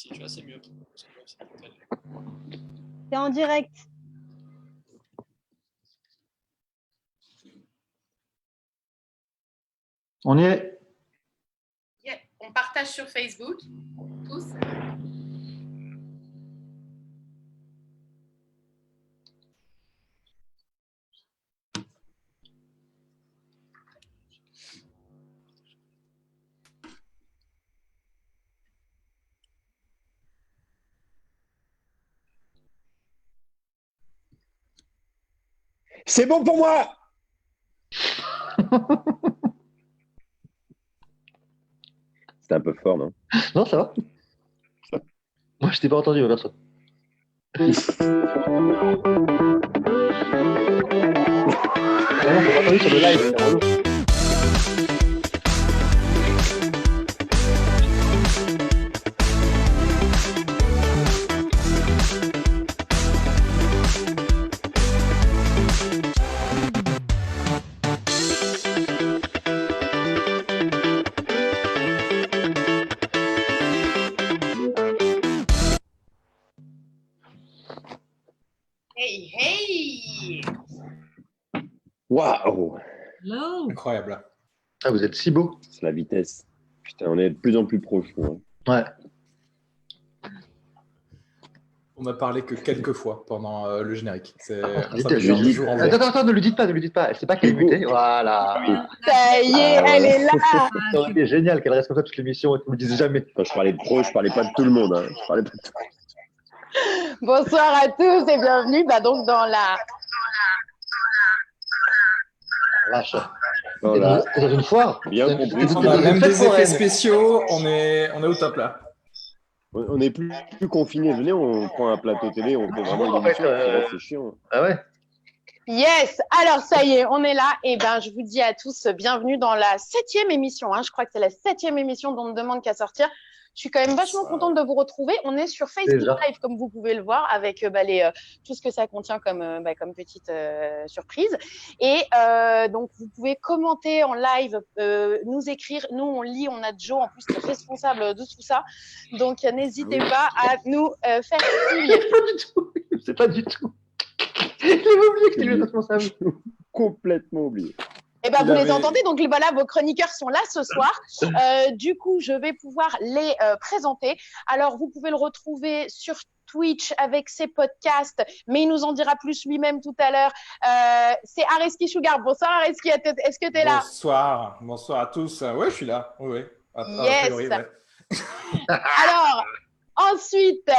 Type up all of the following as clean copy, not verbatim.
Si, tu vois, c'est mieux. T'es en direct. On y est. Yeah. On partage sur Facebook, tous. C'est bon pour moi. C'était un peu fort, non? Non, ça va. Moi, je t'ai pas entendu, perso. Ah non, j'ai pas entendu sur le live, c'est relou. Hey, hey! Waouh! Hello. Incroyable. Ah, vous êtes si beau. C'est la vitesse. Putain, on est de plus en plus proche. Hein. Ouais. On n'a parlé que quelques fois pendant le générique. C'est Attends, ne lui dites pas, Elle sait pas qu'elle est mutée. Voilà. Ça y est, elle est là. Ça aurait été génial qu'elle reste comme ça toute l'émission et qu'on ne le dise jamais. Quand je parlais de pro, je parlais pas de tout le monde. Hein. Je parlais pas de tout. Bonsoir à tous et bienvenue donc dans la... Vache. Voilà. C'est dans une foire. Bien compris. On a même des effets spéciaux. On est au top là. On n'est plus confinés. Venez, on prend un plateau télé, on fait vraiment En une fait, émission. C'est chiant. Ah ouais. Yes, alors ça y est, on est là. Et ben, je vous dis à tous, bienvenue dans la 7e émission. Hein. Je crois que c'est la 7e émission dont on ne demande qu'à sortir. Je suis quand même vachement contente de vous retrouver. On est sur Facebook Déjà. Live, comme vous pouvez le voir, avec tout ce que ça contient comme petite surprise. Et donc, vous pouvez commenter en live, nous écrire. Nous, on lit, on a Joe, en plus, qui est responsable de tout ça. Donc, n'hésitez pas à nous faire signe. C'est pas du tout. J'ai oublié que tu es le responsable. Complètement oublié. Eh ben, vous les entendez, donc voilà, vos chroniqueurs sont là ce soir. Du coup, je vais pouvoir les présenter. Alors, vous pouvez le retrouver sur Twitch avec ses podcasts, mais il nous en dira plus lui-même tout à l'heure. C'est Areski Sugar. Bonsoir Areski, est-ce que tu es là? Bonsoir à tous. Ouais, je suis là. Oui. Yes. Priori, ouais. Alors, ensuite,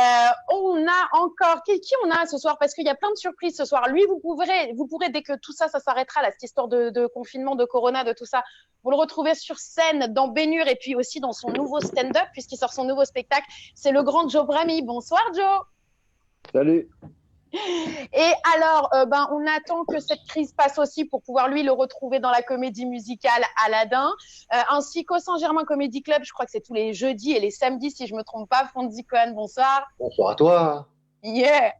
on a encore qui on a ce soir, parce qu'il y a plein de surprises ce soir. Lui, vous pourrez dès que tout ça s'arrêtera, là, cette histoire de confinement, de corona, de tout ça, vous le retrouvez sur scène dans Bénure et puis aussi dans son nouveau stand-up puisqu'il sort son nouveau spectacle. C'est le grand Joe Bramy. Bonsoir Joe. Salut. Et alors, on attend que cette crise passe aussi pour pouvoir lui le retrouver dans la comédie musicale Aladdin, ainsi qu'au Saint-Germain Comedy Club. Je crois que c'est tous les jeudis et les samedis, si je me trompe pas. Fondy Cohen, bonsoir. Bonsoir à toi. Yeah,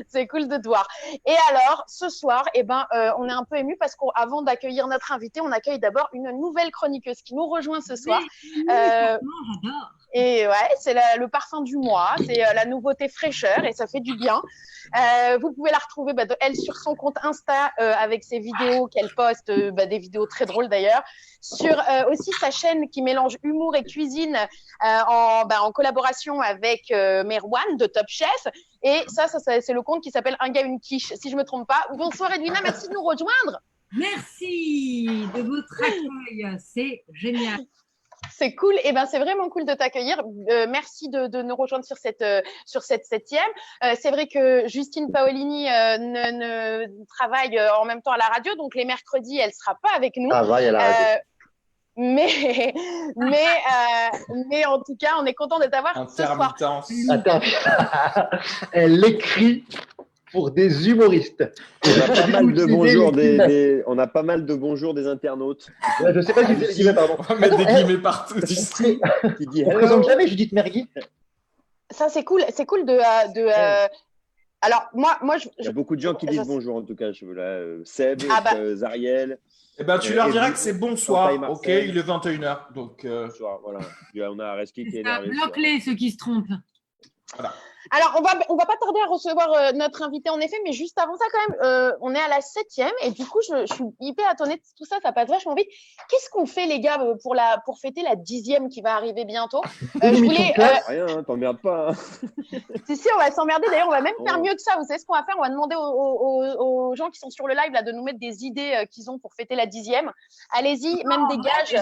c'est cool de te voir. Et alors, ce soir, on est un peu ému parce qu'avant d'accueillir notre invité, on accueille d'abord une nouvelle chroniqueuse qui nous rejoint ce soir. J'adore. Et ouais, c'est le parfum du mois, c'est la nouveauté fraîcheur et ça fait du bien. Vous pouvez la retrouver, elle, sur son compte Insta avec ses vidéos qu'elle poste, des vidéos très drôles d'ailleurs. Sur aussi sa chaîne qui mélange humour et cuisine en collaboration avec Merwan de Top Chef. Et ça c'est le compte qui s'appelle Un gars, une quiche, si je me trompe pas. Bonsoir Edwina, merci de nous rejoindre. Merci de votre accueil, c'est génial. C'est cool, et c'est vraiment cool de t'accueillir. Merci de nous rejoindre sur cette 7e. C'est vrai que Justine Paolini ne travaille en même temps à la radio, donc les mercredis, elle sera pas avec nous. Travaille à la radio. Mais en tout cas, on est content de t'avoir ce soir. Elle écrit pour des humoristes. On a pas mal de bonjours on a pas mal de bonjours des internautes. Ouais, je sais pas qui c'est, pardon. On va mettre des guillemets partout. Qui dit On présente jamais Judith Mergui. Ça, c'est cool. C'est cool de. Alors, moi, il y a beaucoup de gens qui disent bonjour, en tout cas. Seb, Zariel. Eh ben, tu leur diras que c'est bonsoir. Ok, il est 21h. Donc, bonsoir, voilà. On a Areski qui est énervé. Bloque-les, ceux qui se trompent. Voilà. Alors, on va pas tarder à recevoir notre invité, en effet, mais juste avant ça, quand même, on est à la 7e et du coup, je suis hyper étonnée de tout ça, ça passe vachement vite. Qu'est-ce qu'on fait, les gars, pour fêter la 10e qui va arriver bientôt? Je voulais. Rien, hein, t'emmerdes pas. Hein. Si, on va s'emmerder. D'ailleurs, on va même faire mieux que ça. Vous savez ce qu'on va faire? On va demander aux gens qui sont sur le live là, de nous mettre des idées qu'ils ont pour fêter la 10e. Allez-y, même des gages.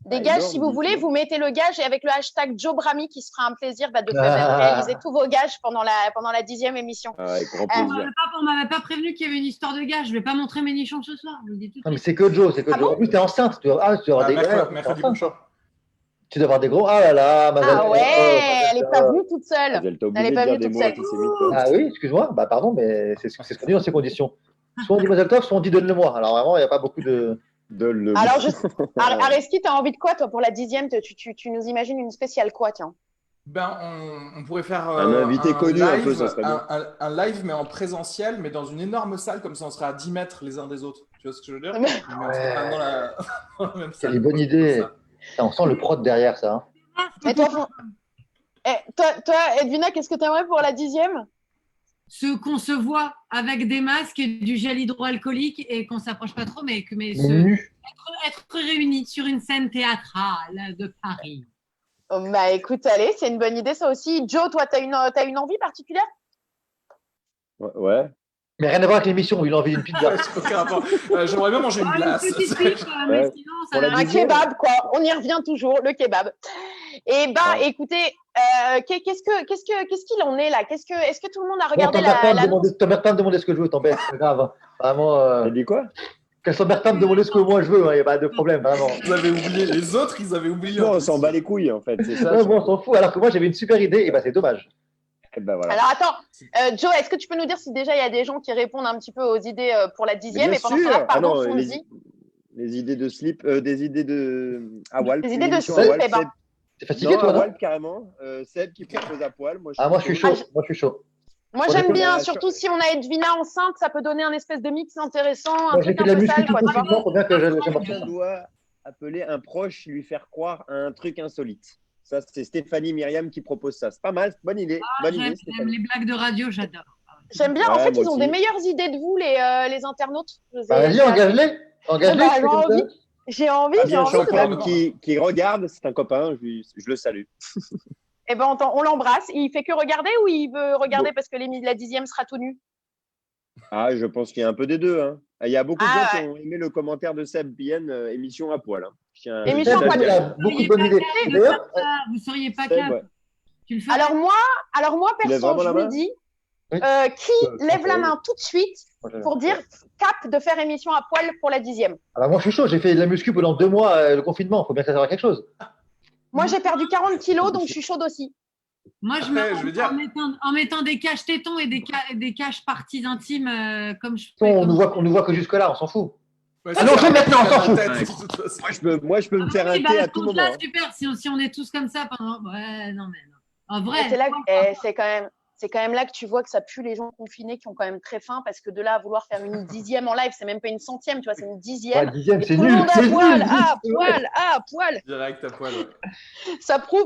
Des gages, si vous voulez, vous mettez le gage et avec le hashtag Joe Brami qui se fera un plaisir de réaliser tous vos gages pendant la 10e émission. Avec grand plaisir. On m'avait pas prévenu qu'il y avait une histoire de gage. Je vais pas montrer mes nichons ce soir. Je vous le dis tout de Non, mais suite. c'est que Joe, c'est que Ah Joe. bon En plus, t'es enceinte. Tu dois avoir des Mercredi prochain. Tu dois avoir des gros. Ah là là, Ah ouais, elle n'est pas venue toute seule. Elle t'a Elle est obligé pas de dire venue des toute mots seule. antisémites. Quoi. Ah oui, excuse-moi. Bah pardon, mais c'est ce qu'on dit dans ces conditions. Soit on dit Mazel Tov, soit on dit donne-le-moi. Alors vraiment, il n'y a pas beaucoup de. Alors, Areski, tu as envie de quoi, toi, pour la 10e? Tu nous imagines une spéciale quoi, tiens? Ben, on pourrait faire Un invité connu live, un peu, ça serait bien. un live, mais en présentiel, mais dans une énorme salle, comme ça on serait à 10 mètres les uns des autres. Tu vois ce que je veux dire? Ouais. Mais on serait pas dans la même C'est salle. une bonne idée. On sent le prod derrière ça. Hein. Et toi, Edwina, qu'est-ce que tu aimerais pour la 10e? Qu'on se voit avec des masques et du gel hydroalcoolique et qu'on s'approche pas trop, mais Nu. être réunis sur une scène théâtrale de Paris. Bah écoute, allez, c'est une bonne idée ça aussi. Joe, toi, t'as une envie particulière? Ouais. Mais rien à voir avec l'émission, il a envie d'une pizza. Ouais, c'est aucun rapport. J'aimerais bien manger une glace. Une petite pipe, mais Ouais. sinon, Pour ça la va. Un 10e. kebab, quoi. On y revient toujours, le kebab. Et bah, Ouais. écoutez, qu'est-ce qu'il en est là? Est-ce que tout le monde a Bon, regardé t'emmerdes pas, l'annonce? t'emmerdes pas à me demander ce que je veux, t'embête, c'est grave. Vraiment, T'as dit quoi? qu'elle s'emmerde pas à me demander ce que moi je veux, il n'y a pas de problème, vraiment. Vous avez oublié, les autres, ils avaient oublié. Non, en on plus. s'en bat les couilles en fait, c'est ça. Ouais, bon, on s'en fout, alors que moi j'avais une super idée, et bah c'est dommage. Et ben voilà. Alors attends, Joe, est-ce que tu peux nous dire si déjà il y a des gens qui répondent un petit peu aux idées pour la 10e? Bien Et pendant ce sûr. temps-là, pardon, Ah non, Fonzie. les idées de slip, des idées de à Walp. Des idées de l'émission slip, à Walp, eh ben. Seb- T'es fatigué non, toi, à non? Walp carrément. Seb qui propose à poil. Moi, Ah, moi je suis chaud, moi je suis chaud. Moi, On j'aime est- bien, Ah, surtout si on a Edwina enceinte, ça peut donner un espèce de mix intéressant, un Moi j'ai truc fait un de la peu muscu sale, tout quoi, le tu vois. confinement, faut bien que j'aime Quelqu'un doit appeler un proche, lui faire croire à un truc insolite. Ça, c'est Stéphanie Myriam qui propose ça. C'est pas mal, bonne idée. Bonne idée, J'aime Stéphanie. les blagues de radio, j'adore. J'aime bien, en Ouais, fait, moi ils ont aussi. des meilleures idées de vous, les internautes. Bah vas-y, engage-les, engage-les. Bah, c'est j'ai comme ça. envie. J'ai envie, j'ai Fabien envie. Champagne qui regarde, c'est un copain, je le salue. Eh ben, on l'embrasse. Il fait que regarder ou il veut regarder parce que la 10e sera tout nu? Ah, je pense qu'il y a un peu des deux. Hein. Il y a beaucoup de Ah, gens qui ont aimé le commentaire de Seb Bien, émission à poil. Hein. Émission à poil. Il a beaucoup de bonnes idées. D'ailleurs, Vous seriez pas Seb, capable. ouais. Tu le fais. Alors moi, Tu lèves perso, vraiment je la vous main le dis, Oui. qui lève la main tout de suite moi, pour dire cap de faire émission à poil pour la 10e? ah bah, moi je suis chaud, j'ai fait de la muscu pendant 2 mois, le confinement, faut bien que ça serve à quelque chose. Moi, j'ai perdu 40 kilos, donc je suis chaude aussi. Moi, je Après, me je veux dire- en mettant des caches tétons et des caches parties intimes comme je fais. On nous voit que jusque-là, on s'en fout. Ouais, Ah non, c'est je vais maintenant, on s'en la fout. tête, de toute façon. Moi, je peux me faire un thé à tout moment. Là, Hein. super, si on est tous comme ça pendant. Ouais, non, mais non. En Et vrai. c'est là, c'est quand même là que tu vois que ça pue les gens confinés qui ont quand même très faim, parce que de là à vouloir faire une 10e en live, c'est même pas une centième, tu vois, c'est une 10e. Ouais, 10e, Et c'est tout le nul. monde à C'est poil, nul. à poil. Direct à poil. Ouais. Ça prouve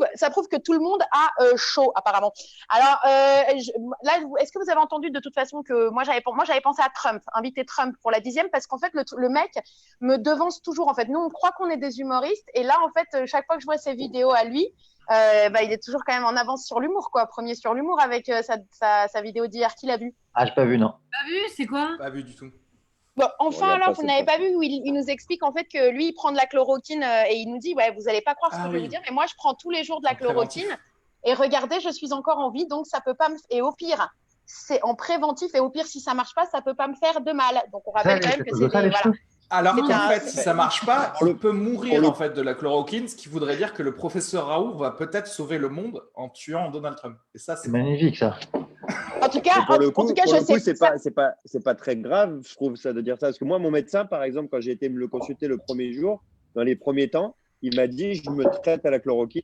que tout le monde a chaud, apparemment. Alors, là, est-ce que vous avez entendu de toute façon que moi, j'avais pensé à Trump, inviter Trump pour la 10e, parce qu'en fait, le mec me devance toujours. En fait, nous, on croit qu'on est des humoristes, et là, en fait, chaque fois que je vois ses vidéos à lui, il est toujours quand même en avance sur l'humour, quoi. Premier sur l'humour avec sa vidéo d'hier qu'il a vue. Ah, j'ai pas vu, non. Pas vu, c'est quoi? Pas vu du tout. Bon, enfin, regarde alors, pas vous cette n'avez pas partie. vu où il nous explique en fait que lui, il prend de la chloroquine et il nous dit, ouais, vous n'allez pas croire ce que Ah je vais oui. vous dire, mais moi, je prends tous les jours de la En chloroquine préventif. et regardez, je suis encore en vie, donc ça peut pas me... Et au pire, c'est en préventif et au pire, si ça marche pas, ça peut pas me faire de mal. Donc, on rappelle quand même que c'est des... Voilà. Alors C'est qu'en un- fait, si ça marche pas, il peut mourir pour le- en fait de la chloroquine, ce qui voudrait dire que le professeur Raoult va peut-être sauver le monde en tuant Donald Trump. Et ça, c'est C'est magnifique, ça. En tout cas, Mais pour le coup, en tout cas, pour je le coup, sais c'est pas très grave, je trouve ça de dire ça. Parce que moi, mon médecin, par exemple, quand j'ai été me le consulter le premier jour, dans les premiers temps, il m'a dit je me traite à la chloroquine.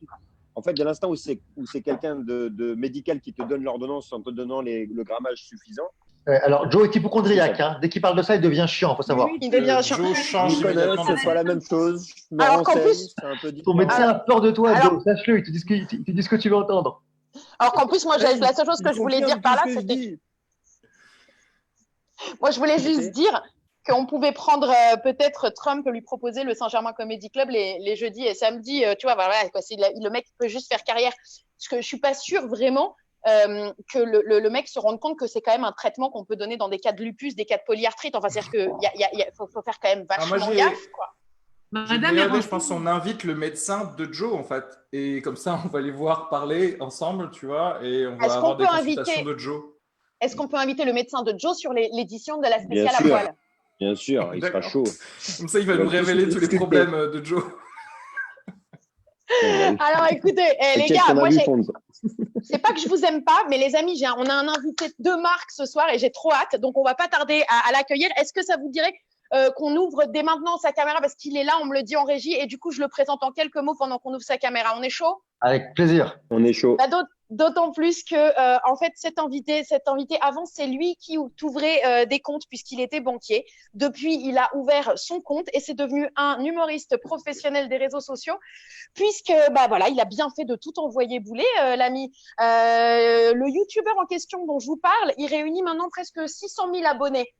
En fait, dès l'instant où c'est quelqu'un de médical qui te donne l'ordonnance en te donnant le grammage suffisant, Alors, Joe est hypochondriaque. Hein. Dès qu'il parle de ça, il devient chiant, faut savoir. il devient chiant. Joe change je connais, immédiatement. c'est pas la même chose. Je me Alors qu'en renseigne, plus- c'est un peu Ton différent. médecin a peur de toi, Alors- Joe. Sache-le, il te dit ce que tu veux entendre. Alors qu'en plus, moi, la seule chose que je voulais dire par là, c'était. Moi, je voulais juste dire qu'on pouvait prendre peut-être Trump lui proposer le Saint-Germain Comedy Club les jeudis et samedis. Tu vois, voilà, quoi, le mec peut juste faire carrière. Parce que je suis pas sûre vraiment que le mec se rende compte que c'est quand même un traitement qu'on peut donner dans des cas de lupus, des cas de polyarthrite. Enfin, c'est-à-dire qu'il faut faire quand même vachement gaffe, quoi. Madame Je pense qu'on invite le médecin de Joe, en fait. Et comme ça, on va les voir parler ensemble, tu vois, et on va avoir des consultations de Joe. Est-ce qu'on peut inviter le médecin de Joe sur l'édition de la spéciale à poil? Bien sûr, il sera chaud. Comme ça, il va nous révéler tous les problèmes de Joe. Alors écoutez, les gars, moi c'est pas que je vous aime pas, mais les amis, on a un invité de marque ce soir et j'ai trop hâte, donc on va pas tarder à l'accueillir. Est-ce que ça vous dirait qu'on ouvre dès maintenant sa caméra parce qu'il est là, on me le dit en régie et du coup je le présente en quelques mots pendant qu'on ouvre sa caméra. On est chaud? Avec plaisir. On est chaud. D'autant plus que, en fait, cet invité, avant, c'est lui qui ouvrait des comptes puisqu'il était banquier. Depuis, il a ouvert son compte et c'est devenu un humoriste professionnel des réseaux sociaux puisque, bah voilà, il a bien fait de tout envoyer bouler, l'ami. Le youtubeur en question dont je vous parle, il réunit maintenant presque 600 000 abonnés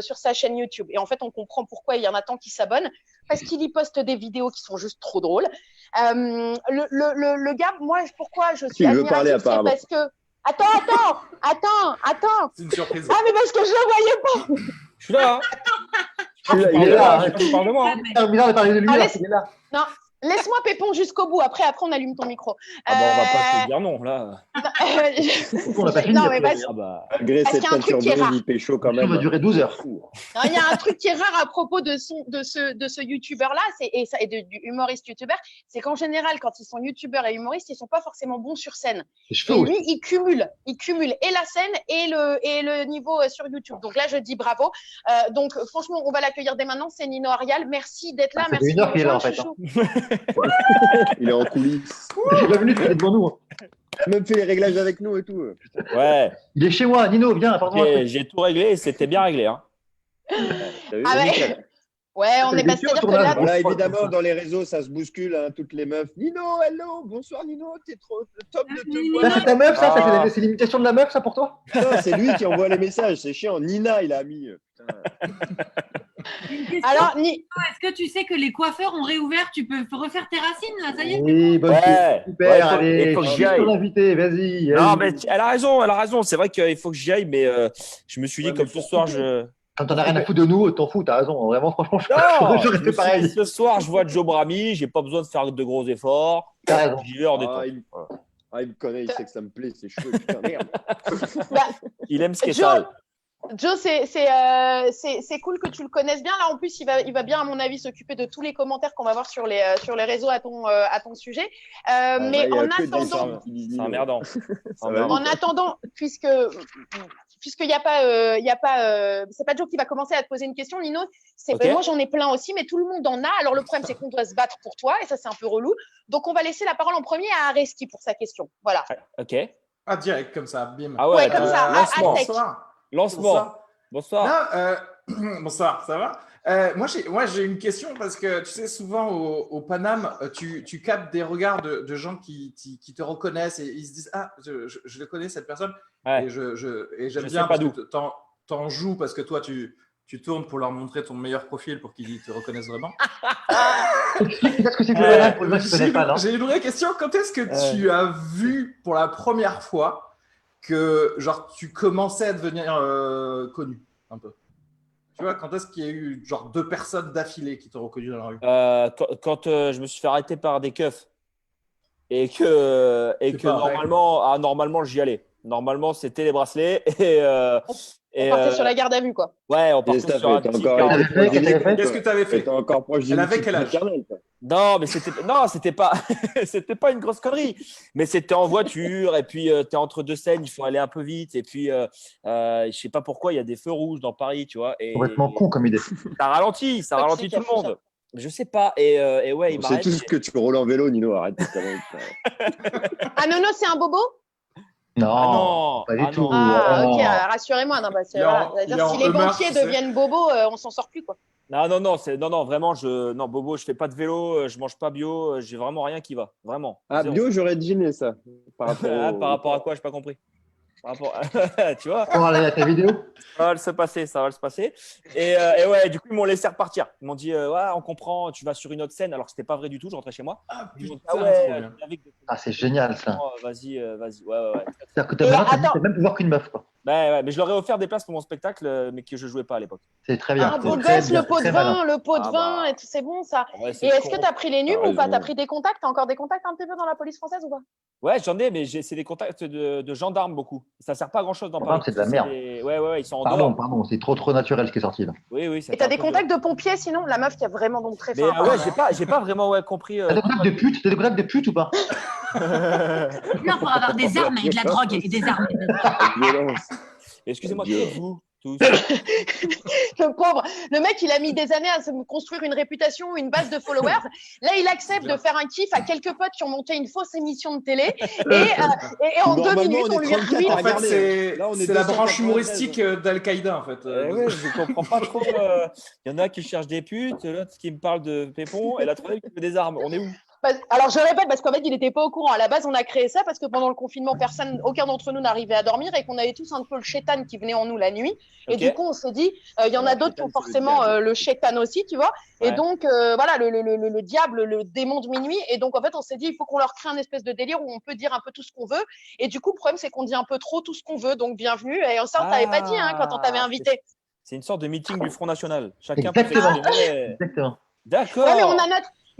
sur sa chaîne YouTube. Et en fait, on comprend pourquoi il y en a tant qui s'abonnent parce qu'il y poste des vidéos qui sont juste trop drôles. Le gars, moi, pourquoi je suis admirative, c'est parce que… Attends. C'est une surprise. Ah, mais parce que je le voyais pas. Je suis là. Il est là. Tu parles de moi. C'est bizarre de parler de lui. Ah, Il est là. Non, laisse-moi Pépon jusqu'au bout. Après, on allume ton micro. Ah bon, on va pas te dire non, là. On n'a pas fini. Non, mais parce Ah bah, Malgré Parce cette qu'il y a un truc peinture qui est rare. blonde, il pécho quand Ça même. va durer 12 heures. non, il y a un truc qui est rare à propos de ce youtubeur-là du humoriste youtubeur, c'est qu'en général, quand ils sont youtubeurs et humoristes, ils sont pas forcément bons sur scène. Les Et cheveux aussi. lui, il cumule et la scène et le niveau sur YouTube. Donc là, je dis bravo. Donc franchement, on va l'accueillir dès maintenant. C'est Nino Arial. Merci d'être là. Ça fait Merci. une heure qu'il est là, en rejoindre, fait, chouchou. Il est en coulisses. Il est pas venu, il est devant nous. Il a même fait les réglages avec nous et tout. ouais. Il est chez moi. Nino, viens, apporte-moi. J'ai tout réglé et c'était bien réglé. Hein. T'as vu, Ah ouais. nickel. Ouais, on est Des pas vieux c'est-à-dire que tournages, là, bon. Bon, là, évidemment, dans les réseaux, ça se bouscule, hein, toutes les meufs. Nino, hello, bonsoir Nino, t'es trop top de te voir. Là, c'est ta meuf, ça Ah. c'est l'imitation de la meuf, ça pour toi? Non, c'est lui qui envoie les messages, c'est chiant. Nina, il a mis. Putain. Une question. alors Est-ce que tu sais que les coiffeurs ont réouvert? Tu peux refaire tes racines, là, ça y est? Oui, bonne Ouais. super, Ouais, allez, il faut que je j'y suis aille. ton invité, vas-y. Non, allez. mais elle a raison. C'est vrai qu'il faut que j'y aille, mais je me suis dit, Ouais, comme mais ce soir, je. Quand t'en as rien à foutre de nous, t'en fous, t'as raison. Vraiment, franchement, Non, je je reste me suis pareil. dit, ce soir, je vois Joe Brami, j'ai pas besoin de faire de gros efforts. T'as raison. J'y vais hors des temps. Il me connaît, il sait que ça me plaît, c'est chaud. Putain, merde. Il aime ce qui est Joe, sale. Joe, c'est cool que tu le connaisses bien. Là, en plus, il va bien, à mon avis, s'occuper de tous les commentaires qu'on va voir sur les réseaux à ton sujet. Mais là, il y a en que des attendant, gens qui disent C'est Nino. emmerdant. Ça va en attendant, puisqu'il n'y a pas, c'est pas Joe qui va commencer à te poser une question, Nino. Ok. Moi, j'en ai plein aussi, mais tout le monde en a. Alors, le problème, c'est qu'on doit se battre pour toi, et ça, c'est un peu relou. Donc, on va laisser la parole en premier à Areski pour sa question. Voilà. Ok. Ah, direct, comme ça, bim. Ah ouais, Ouais, comme ça, lancement. à sec. Bonsoir. Lancement. Bonsoir. Non, bonsoir, ça va? Moi, j'ai une question parce que tu sais, souvent au Paname, tu captes des regards de gens qui te reconnaissent et ils se disent ah, je le connais cette personne. Ouais. Et j'aime Je bien sais pas parce d'où. que t'en joues parce que toi, tu tournes pour leur montrer ton meilleur profil pour qu'ils te reconnaissent vraiment. Qu'est-ce que c'est que le malin pour les gens qui ne connaissent pas, non? J'ai une vraie question. Quand est-ce que tu as vu pour la première fois que genre tu commençais à devenir connu un peu? Tu vois, quand est-ce qu'il y a eu genre 2 personnes d'affilée qui t'ont reconnu dans la rue? Quand je me suis fait arrêter par des keufs et que pareil. normalement j'y allais. Normalement, c'était les bracelets On partait sur la garde à vue, quoi. ouais, on Qu'est-ce partait que sur un t'as fait? petit T'es encore quart. Qu'est-ce que tu avais fait? T'es encore proche d'une Elle avait petite quel âge? maternelle, quoi. Non, mais c'était pas une grosse connerie. Mais c'était en voiture et puis tu es entre deux scènes, il faut aller un peu vite et puis je sais pas pourquoi il y a des feux rouges dans Paris, tu vois. Et Complètement con comme idée. ça ralentit Toxique, tout le monde. Je sais pas. Et ouais, il C'est m'arrête. tout ce que tu roules en vélo, Nino. Arrête. Ah, Nono, c'est un bobo? Non, Ah non, pas du ah tout. non. Ah, Oh. ok, rassurez-moi. Non, bah, Il est en- voilà. il est C'est-à-dire, en si les humeur, banquiers tu sais. deviennent bobos, on s'en sort plus, quoi. Non, vraiment, non, Bobo, je fais pas de vélo, je mange pas bio, j'ai vraiment rien qui va. Vraiment. Ah, Zéro. bio, j'aurais deviné ça. Par rapport, Par rapport à quoi? Je n'ai pas compris. Par rapport tu vois, Pour aller à ta vidéo. ça va se passer. Et ouais, du coup, ils m'ont laissé repartir. Ils m'ont dit, ouais, on comprend, tu vas sur une autre scène, alors que c'était pas vrai du tout. Je rentrais chez moi. Ah Ils m'ont dit, putain, ah ouais, trop bien. David, C'est génial ça. vas-y. Ouais. C'est-à-dire que Et t'as attends. même pu voir qu'une meuf, quoi. Ouais, mais je leur ai offert des places pour mon spectacle, mais que je jouais pas à l'époque. C'est très bien. Un c'est beau très gosse, bien, le pot de très malin. vin, le pot de Ah vin, bah. et tout, c'est bon ça. Ouais, Et est-ce que tu as pris les nums T'as ou pas? raison. Tu as pris des contacts? T'as encore des contacts un petit peu dans la police française ou pas? Ouais, j'en ai, mais c'est des contacts de gendarmes beaucoup. Ça sert pas à grand chose d'en Gendarmes, parler. c'est de la merde. Ouais, ils sont en dehors. Pardon, c'est trop naturel ce qui est sorti là. Oui, Et tu as des contacts de pompiers sinon? La meuf qui est vraiment donc très Mais fin. ouais, j'ai pas vraiment compris. T'as des contacts de pute? T'as des contacts de pute ou pas? Non, pour avoir des armes et de la drogue et des armes. Violence. Excusez-moi, qui Violence. êtes-vous tous? Le pauvre, le mec, il a mis des années à se construire une réputation, une base de followers. Là, il accepte de faire un kiff à quelques potes qui ont monté une fausse émission de télé. Et en 2 Normalement, minutes, on on est lui 34 ruine. à En fait, regarder. c'est Là, on est c'est la branche 293. humoristique d'Al-Qaïda, en fait. Ouais, je comprends pas trop. Il y en a qui cherchent des putes, l'autre qui me parle de Pépon, et la troisième qui veut des armes. On est où? Alors, je répète, parce qu'en fait, il n'était pas au courant. À la base, on a créé ça parce que pendant le confinement, aucun d'entre nous n'arrivait à dormir et qu'on avait tous un peu le chétan qui venait en nous la nuit. Et Ok. du coup, on s'est dit, il y en a d'autres qui ont Chétan, c'est le forcément diable. le chétan aussi, tu vois. Et Ouais. donc, voilà, le diable, le démon de minuit. Et donc, en fait, on s'est dit, il faut qu'on leur crée un espèce de délire où on peut dire un peu tout ce qu'on veut. Et du coup, le problème, c'est qu'on dit un peu trop tout ce qu'on veut. Donc, bienvenue. Et ça, on t'avait pas dit quand on t'avait invité. C'est une sorte de meeting du Front National. Chacun peut Exactement. s'exprimer. Exactement. D'accord. Ouais, mais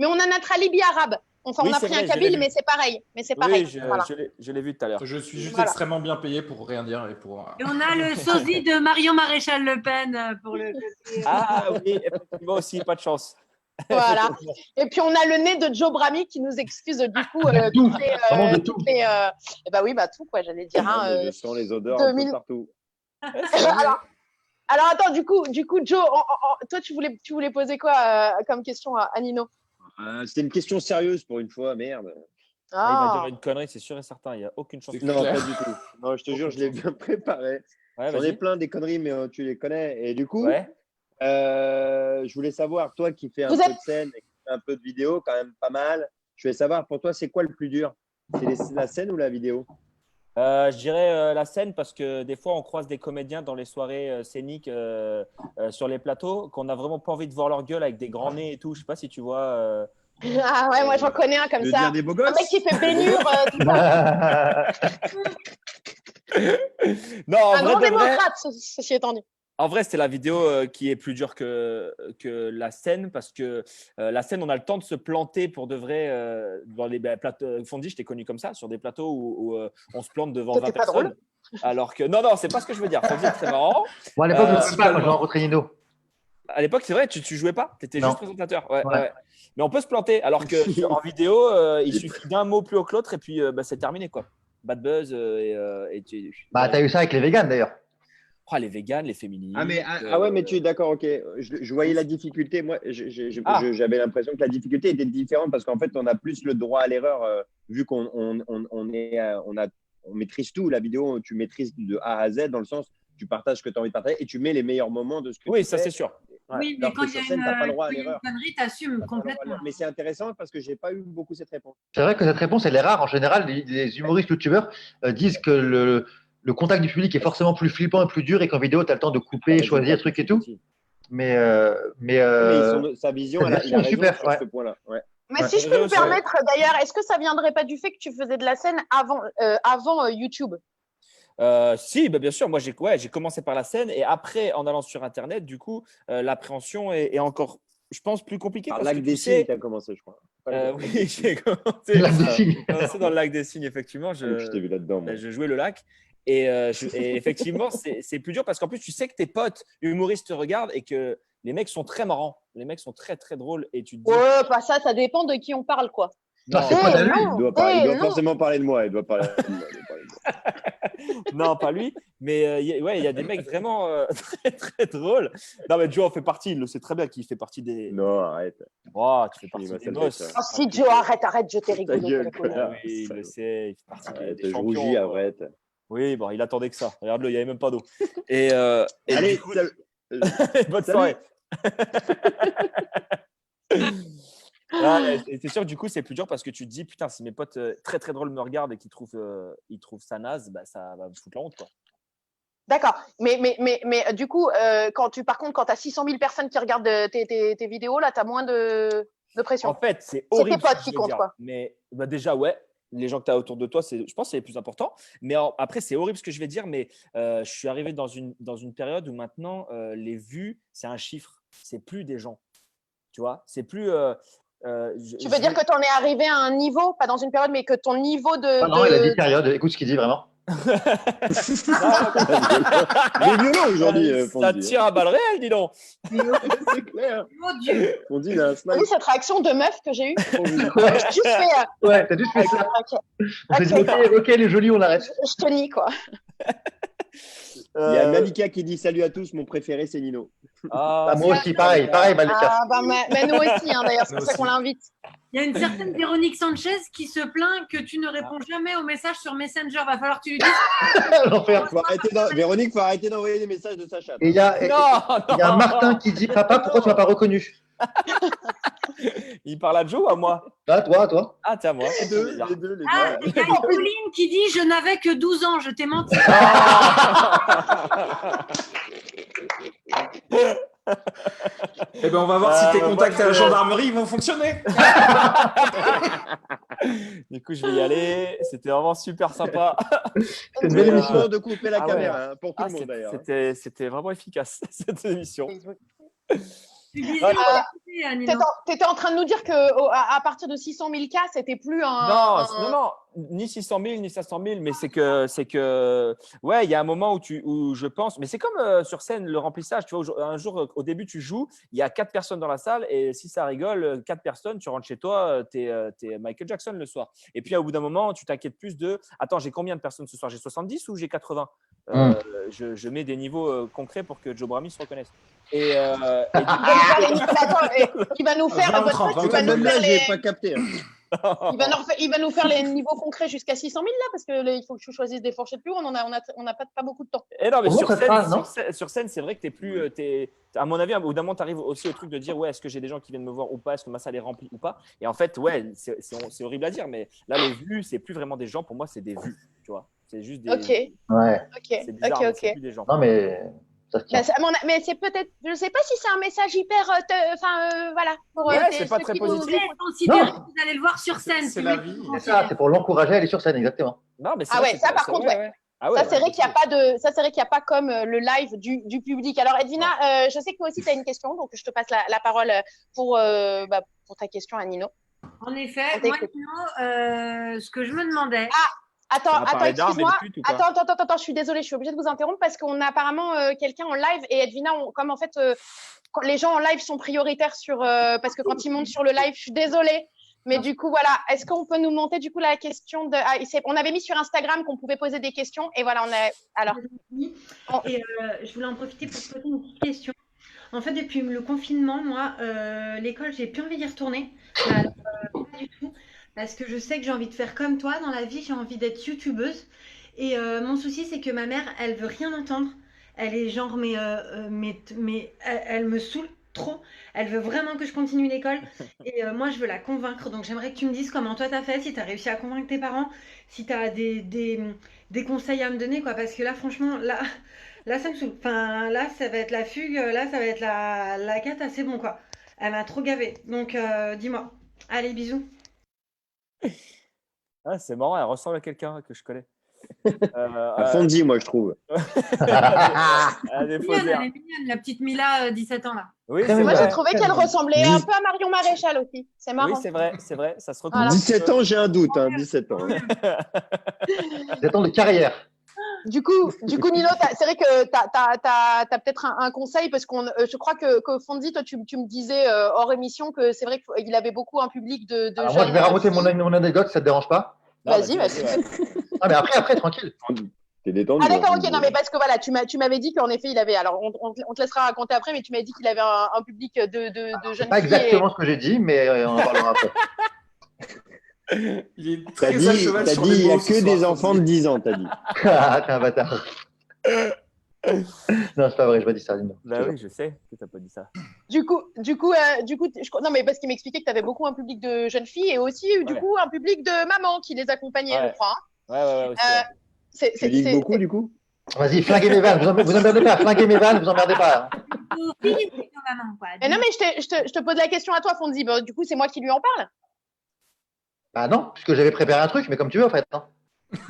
on a notre alibi arabe. Enfin, Oui, on a c'est pris vrai, un je l'ai kabyle, vu. mais c'est pareil. Pareil. Oui, Voilà. je l'ai vu tout à l'heure. Je suis juste Voilà. extrêmement bien payé pour rien dire et pour. Et on a le sosie de Marion Maréchal Le Pen pour le côté. Ah oui, effectivement aussi, pas de chance. Voilà. Et puis on a le nez de Joe Brami qui nous excuse du coup Tout. Vraiment de tout. toutes les. Bah oui, bah tout quoi, j'allais dire. Non, Hein, mais je sens les odeurs un 2000. peu partout. Alors attends, du coup, Joe, toi tu voulais poser quoi comme question à Nino? C'est une question sérieuse pour une fois, merde. Il va Ah. dire une connerie, c'est sûr et certain. Il n'y a aucune chance. C'est Non, clair. pas du tout. Non, je te jure, je l'ai bien préparé. Ouais, J'en ai vas-y. plein des conneries, mais tu les connais. Et du coup, Ouais. je voulais savoir, toi qui fais un Vous peu êtes- de scène et qui fais un peu de vidéo, quand même pas mal, je voulais savoir, pour toi, c'est quoi le plus dur? C'est la scène ou la vidéo? Je dirais la scène parce que des fois on croise des comédiens dans les soirées scéniques sur les plateaux qu'on n'a vraiment pas envie de voir leur gueule avec des grands nez et tout. Je sais pas si tu vois. Ah ouais, moi j'en connais un comme Tu veux ça. dire des beaux Un gosses? mec qui fait baignure, tout ça. Non, en Un grand vrai, de vrai, démocrate, ceci étant dit. en vrai, c'est la vidéo qui est plus dure que la scène parce que la scène, on a le temps de se planter pour de vrai dans les plateaux. Fondy, je t'ai connu comme ça, sur des plateaux où on se plante devant Toi, 20 t'es pas personnes. Alors que non, c'est pas ce que je veux dire. Fondy est très marrant. Bon, à l'époque, je ne c'est sais pas pas quand j'ai loin. rencontré Nino. À l'époque, c'est vrai, tu jouais pas, tu étais Non. juste présentateur. Ouais. Ouais. Mais on peut se planter. Alors que en vidéo, il suffit d'un mot plus haut que l'autre et puis c'est terminé quoi. Bad buzz et Bah, t'as eu ça avec les véganes d'ailleurs. Oh, les véganes, les féministes. Ouais, mais tu es d'accord, ok. Je voyais la difficulté. Moi, j'avais l'impression que la difficulté était différente parce qu'en fait, on a plus le droit à l'erreur vu qu'on on maîtrise tout. La vidéo, tu maîtrises de A à Z dans le sens tu partages ce que tu as envie de partager et tu mets les meilleurs moments de ce que Oui, tu ça fais. c'est sûr. Ouais. Oui, mais Alors quand que il y a sur scène, t'as pas le droit à une l'erreur. connerie, t'assumes T'as pas le droit à complètement. l'erreur. Mais c'est intéressant parce que j'ai pas eu beaucoup cette réponse. C'est vrai que cette réponse, elle est rare. En général, les humoristes youtubeurs disent que le contact du public est forcément plus flippant et plus dur et qu'en vidéo, tu as le temps de couper, choisir, truc et tout. Mais sa vision, cette il a version est raison super, sur ouais. ce point-là. Ouais. Mais Ouais. si je peux me permettre, d'ailleurs, est-ce que ça viendrait pas du fait que tu faisais de la scène avant YouTube? Si, bah, bien sûr. Moi, j'ai commencé par la scène et après, en allant sur Internet, du coup, l'appréhension est encore, je pense, plus compliquée. Par parce que Lac tu des sais- Signes, tu as commencé, je crois. Oui, j'ai commencé, Lac des Signes. j'ai commencé dans le lac des Signes, effectivement. Je t'ai vu là-dedans. moi. Je jouais le lac. Et effectivement, c'est plus dur parce qu'en plus, tu sais que tes potes humoristes te regardent et que les mecs sont très marrants. Les mecs sont très, très drôles. Et tu te dis. Ouais, pas ça, ça dépend de qui on parle, quoi. Non, c'est pas de lui. Il doit non. forcément parler de moi. Il doit parler de moi. Non, pas lui. Mais il y a des mecs vraiment très, très drôles. Non, mais Joe en fait partie. Il le sait très bien qu'il fait partie des. Non, arrête. Oh, tu fais partie Il m'a des fait boss. ça. Oh, si, Joe, arrête, je t'ai Ta rigolé. gueule, t'es rigolo. connard. Oui, il le sait. Il fait partie Arrête, des je champions. rougis, arrête. Oui, bon, il attendait que ça. Regarde-le, il n'y avait même pas d'eau. Et Allez, du coup, salut. bonne Salut. soirée. C'est sûr que du coup, c'est plus dur parce que tu te dis, putain, si mes potes très très drôles me regardent et qu'ils trouvent ça naze, bah, ça va me foutre la honte, quoi. D'accord. Mais du coup, par contre, quand tu as 600 000 personnes qui regardent tes vidéos, là, tu as moins de pression. En fait, c'est C'est horrible. tes potes ce que qui je veux comptent, dire. quoi. Mais bah, déjà, ouais, les gens que tu as autour de toi, je pense que c'est les plus importants. Mais après, c'est horrible ce que je vais dire, mais je suis arrivé dans une période où maintenant, les vues, c'est un chiffre. C'est plus des gens. Tu vois, c'est plus. Tu veux dire que tu en es arrivé à un niveau, pas dans une période, mais que ton niveau de. Ah non, il a dit période. Écoute ce qu'il dit vraiment. Il est violent aujourd'hui, ça Fondy. tire à balles réelles, dis donc. C'est clair. Mon Dieu. Fondy, il a un T'as smile. vu cette réaction de meuf que j'ai eue? Fondy. J'ai juste fait. Ouais, t'as juste fait ça. Ok, On s'est dit, ok, elle est jolie, on l'arrête. je te nie, quoi. Il y a Malika qui dit salut à tous, mon préféré c'est Nino. Ah, moi aussi, pareil, Malika. Ah, bah, mais nous aussi, hein, d'ailleurs, c'est Nous pour ça qu'on aussi. l'invite. Il y a une certaine Véronique Sanchez qui se plaint que tu ne réponds jamais aux messages sur Messenger. Va falloir que tu lui dises. L'enfer. Véronique, faut arrêter d'envoyer des messages de sa chatte. Et il y a Non, un Martin qui dit papa, pourquoi tu m'as pas reconnu? Il parle à Joe ou à moi? Ah, toi. Ah, tiens, moi. Les deux, Bizarre. les deux, les Ah, deux. il y a Pauline qui dit je n'avais que 12 ans, je t'ai menti. Eh ben, on va voir si tes contacts à la gendarmerie vont fonctionner. Du coup, je vais y aller. C'était vraiment super sympa. C'est une belle émission. De couper la Ah caméra, ouais. hein, pour tout le monde d'ailleurs. C'était vraiment efficace, cette émission. Tu disais, Ah, Nino. T'étais en train de nous dire que à partir de 600 000 cas, c'était plus Non, ni 600 000, ni 500 000, mais c'est que, ouais, il y a un moment où je pense, mais c'est comme sur scène, le remplissage, tu vois, un jour, au début, tu joues, il y a 4 personnes dans la salle, et si ça rigole, 4 personnes, tu rentres chez toi, t'es Michael Jackson le soir. Et puis, au bout d'un moment, tu t'inquiètes plus de, attends, j'ai combien de personnes ce soir? J'ai 70 ou j'ai 80? Je mets des niveaux concrets pour que Joe Brami se reconnaisse. Et du coup, il va nous faire 20, 30, il va nous Là, faire j'ai les pas capté. Hein. il va nous faire les niveaux concrets jusqu'à 600 000 là, parce que il faut que tu choisisses des fourchettes plus hautes. On a pas beaucoup de temps. Et non, mais Comment ça se passe, non sur scène, c'est vrai que t'es plus. À mon avis, au bout d'un moment, tu arrives aussi au truc de dire ouais, est-ce que j'ai des gens qui viennent me voir ou pas? Est-ce que ma salle est remplie ou pas? Et en fait, ouais, c'est horrible à dire, mais là, les vues, c'est plus vraiment des gens. Pour moi, c'est des vues. Tu vois, c'est juste des. Ok, Ouais. C'est bizarre, mais c'est plus des gens. Non, mais ça se tient. mais c'est peut-être, je sais pas si c'est un message hyper, voilà. Pour, Ouais, des- c'est pas ceux très qui nous- positif. Considérez Non. que vous allez le voir sur scène. C'est la vie. C'est ça, c'est pour l'encourager à aller sur scène, exactement. Non, mais c'est Ah vrai ouais, que ça, c'est- par c'est- contre, ouais. Ah ouais, Ça, c'est ouais, vrai qu'il n'y a pas ça, c'est vrai qu'il y a pas comme le live du public. Alors, Edwina, je sais que toi aussi, tu as une question, donc je te passe la parole pour ta question à Nino. En effet, On moi, t'écoute. Nino, ce que je me demandais. Attends, On va parler d'armes et de excuse-moi. putes ou pas? Attends, je suis désolée, je suis obligée de vous interrompre parce qu'on a apparemment quelqu'un en live et Edwina, comme en fait, quand les gens en live sont prioritaires parce que quand ils montent sur le live, je suis désolée. Mais du coup, voilà, est-ce qu'on peut nous monter du coup la question de. On avait mis sur Instagram qu'on pouvait poser des questions et voilà, on a. Alors. Et je voulais en profiter pour te poser une petite question. En fait, depuis le confinement, moi, l'école, j'ai plus envie d'y retourner. Alors, pas du tout. Parce que je sais que j'ai envie de faire comme toi dans la vie, j'ai envie d'être youtubeuse. Et mon souci, c'est que ma mère, elle veut rien entendre. Elle est genre, elle me saoule trop. Elle veut vraiment que je continue l'école. Et moi, je veux la convaincre. Donc, j'aimerais que tu me dises comment toi, t'as fait, si t'as réussi à convaincre tes parents, si t'as des conseils à me donner, quoi. Parce que là, franchement, là, ça me saoule. Enfin, là, ça va être la fugue. Là, ça va être la cata. C'est bon, quoi. Elle m'a trop gavée. Donc, dis-moi. Allez, bisous. Ah, c'est marrant, elle ressemble à quelqu'un que je connais. À Fondy, moi, je trouve. Elle a des faux Elle airs. est mignonne, la petite Mila, 17 ans là. Oui, Très c'est Moi, bien. vrai. j'ai trouvé qu'elle ressemblait un peu à Marion Maréchal aussi. C'est marrant. Oui, c'est vrai. Ça se retrouve. Voilà. 17 ans, j'ai un doute. 17 ans. J'attends de carrière. Du coup, Nino, c'est vrai que tu as peut-être un conseil parce je crois que Fondy, toi, tu me disais hors émission que c'est vrai qu'il avait beaucoup un public de Alors moi, je vais raconter mon anecdote, ça te dérange pas? Vas-y. Ah, mais après, tranquille. T'es détendu. Ah d'accord, ok, hein. non mais parce que voilà, tu m'avais dit qu'en effet il avait, alors on te laissera raconter après, mais tu m'avais dit qu'il avait un public de C'est jeunes pas filles. exactement ce que j'ai dit, mais on en parlera après. Il est T'as très à dit, cheval t'as sur dit, les il n'y a mots ce que soir, des enfants de 10 ans, t'as dit. Ah, t'es un bâtard. Non, c'est pas vrai, je pas dit ça. Dis-moi. Bah oui, je sais que t'as pas dit ça. Non, mais parce qu'il m'expliquait que tu avais beaucoup un public de jeunes filles et aussi, du coup, un public de mamans qui les accompagnaient, je crois. Ouais, aussi, Tu lis beaucoup, du coup? Vas-y, flinguez mes vannes, vous emmerdez pas, flinguez mes vannes, vous emmerdez pas. Aux filles ou aux mamans, quoi. Mais non, mais je te pose la question à toi, Fonzi. Bon, du coup, c'est moi qui lui en parle. Bah non, puisque j'avais préparé un truc, mais comme tu veux en fait. Hein.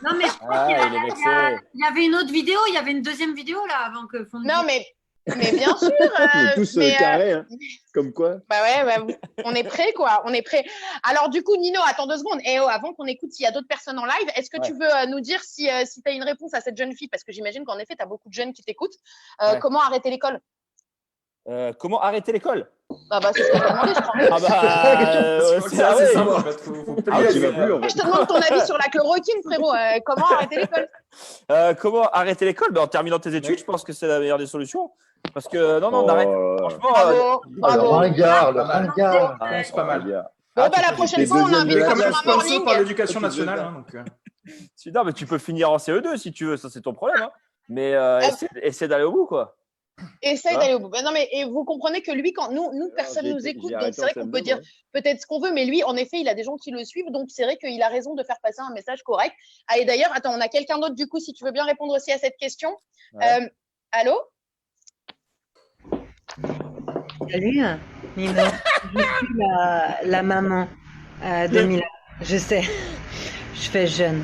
Non, mais je crois qu'il y avait une autre vidéo, il y avait une deuxième vidéo là avant que Fonzi. Non, mais bien sûr. On est tous carrés, hein. Comme quoi. Bah ouais, on est prêts, quoi. On est prêts. Alors, du coup, Nino, attends 2 secondes. Et avant qu'on écoute s'il y a d'autres personnes en live, est-ce que tu veux nous dire si tu as une réponse à cette jeune fille? Parce que j'imagine qu'en effet, tu as beaucoup de jeunes qui t'écoutent. Comment arrêter l'école? Comment arrêter l'école? Ah bah, c'est ce que t'as demandé, je crois. Ah bah, C'est assez simple, en fait. Tu vas plus, en fait. Je te demande ton avis sur la chloroquine, frérot. Comment arrêter l'école? Comment arrêter l'école? En terminant tes études, je pense que c'est la meilleure des solutions. Parce que non, on arrête. Franchement, Bravo. Ringard, le ringard. C'est pas mal. Bon, bah, la prochaine fois, on invite Il est quand même un sponsor par morning. l'éducation nationale. Hein, donc, non, mais tu peux finir en CE2 si tu veux, ça c'est ton problème. Hein. Mais essaie d'aller au bout, quoi. Essaye d'aller au bout. Non, mais et vous comprenez que lui, quand nous personne nous écoute, donc c'est vrai qu'on peut dire peut-être ce qu'on veut, mais lui, en effet, il a des gens qui le suivent, donc c'est vrai qu'il a raison de faire passer un message correct. Ah, et d'ailleurs, attends, on a quelqu'un d'autre, du coup, si tu veux bien répondre aussi à cette question. Ouais. Allô? Salut, Nino. Je suis la maman de Mila. Je sais, je fais jeune.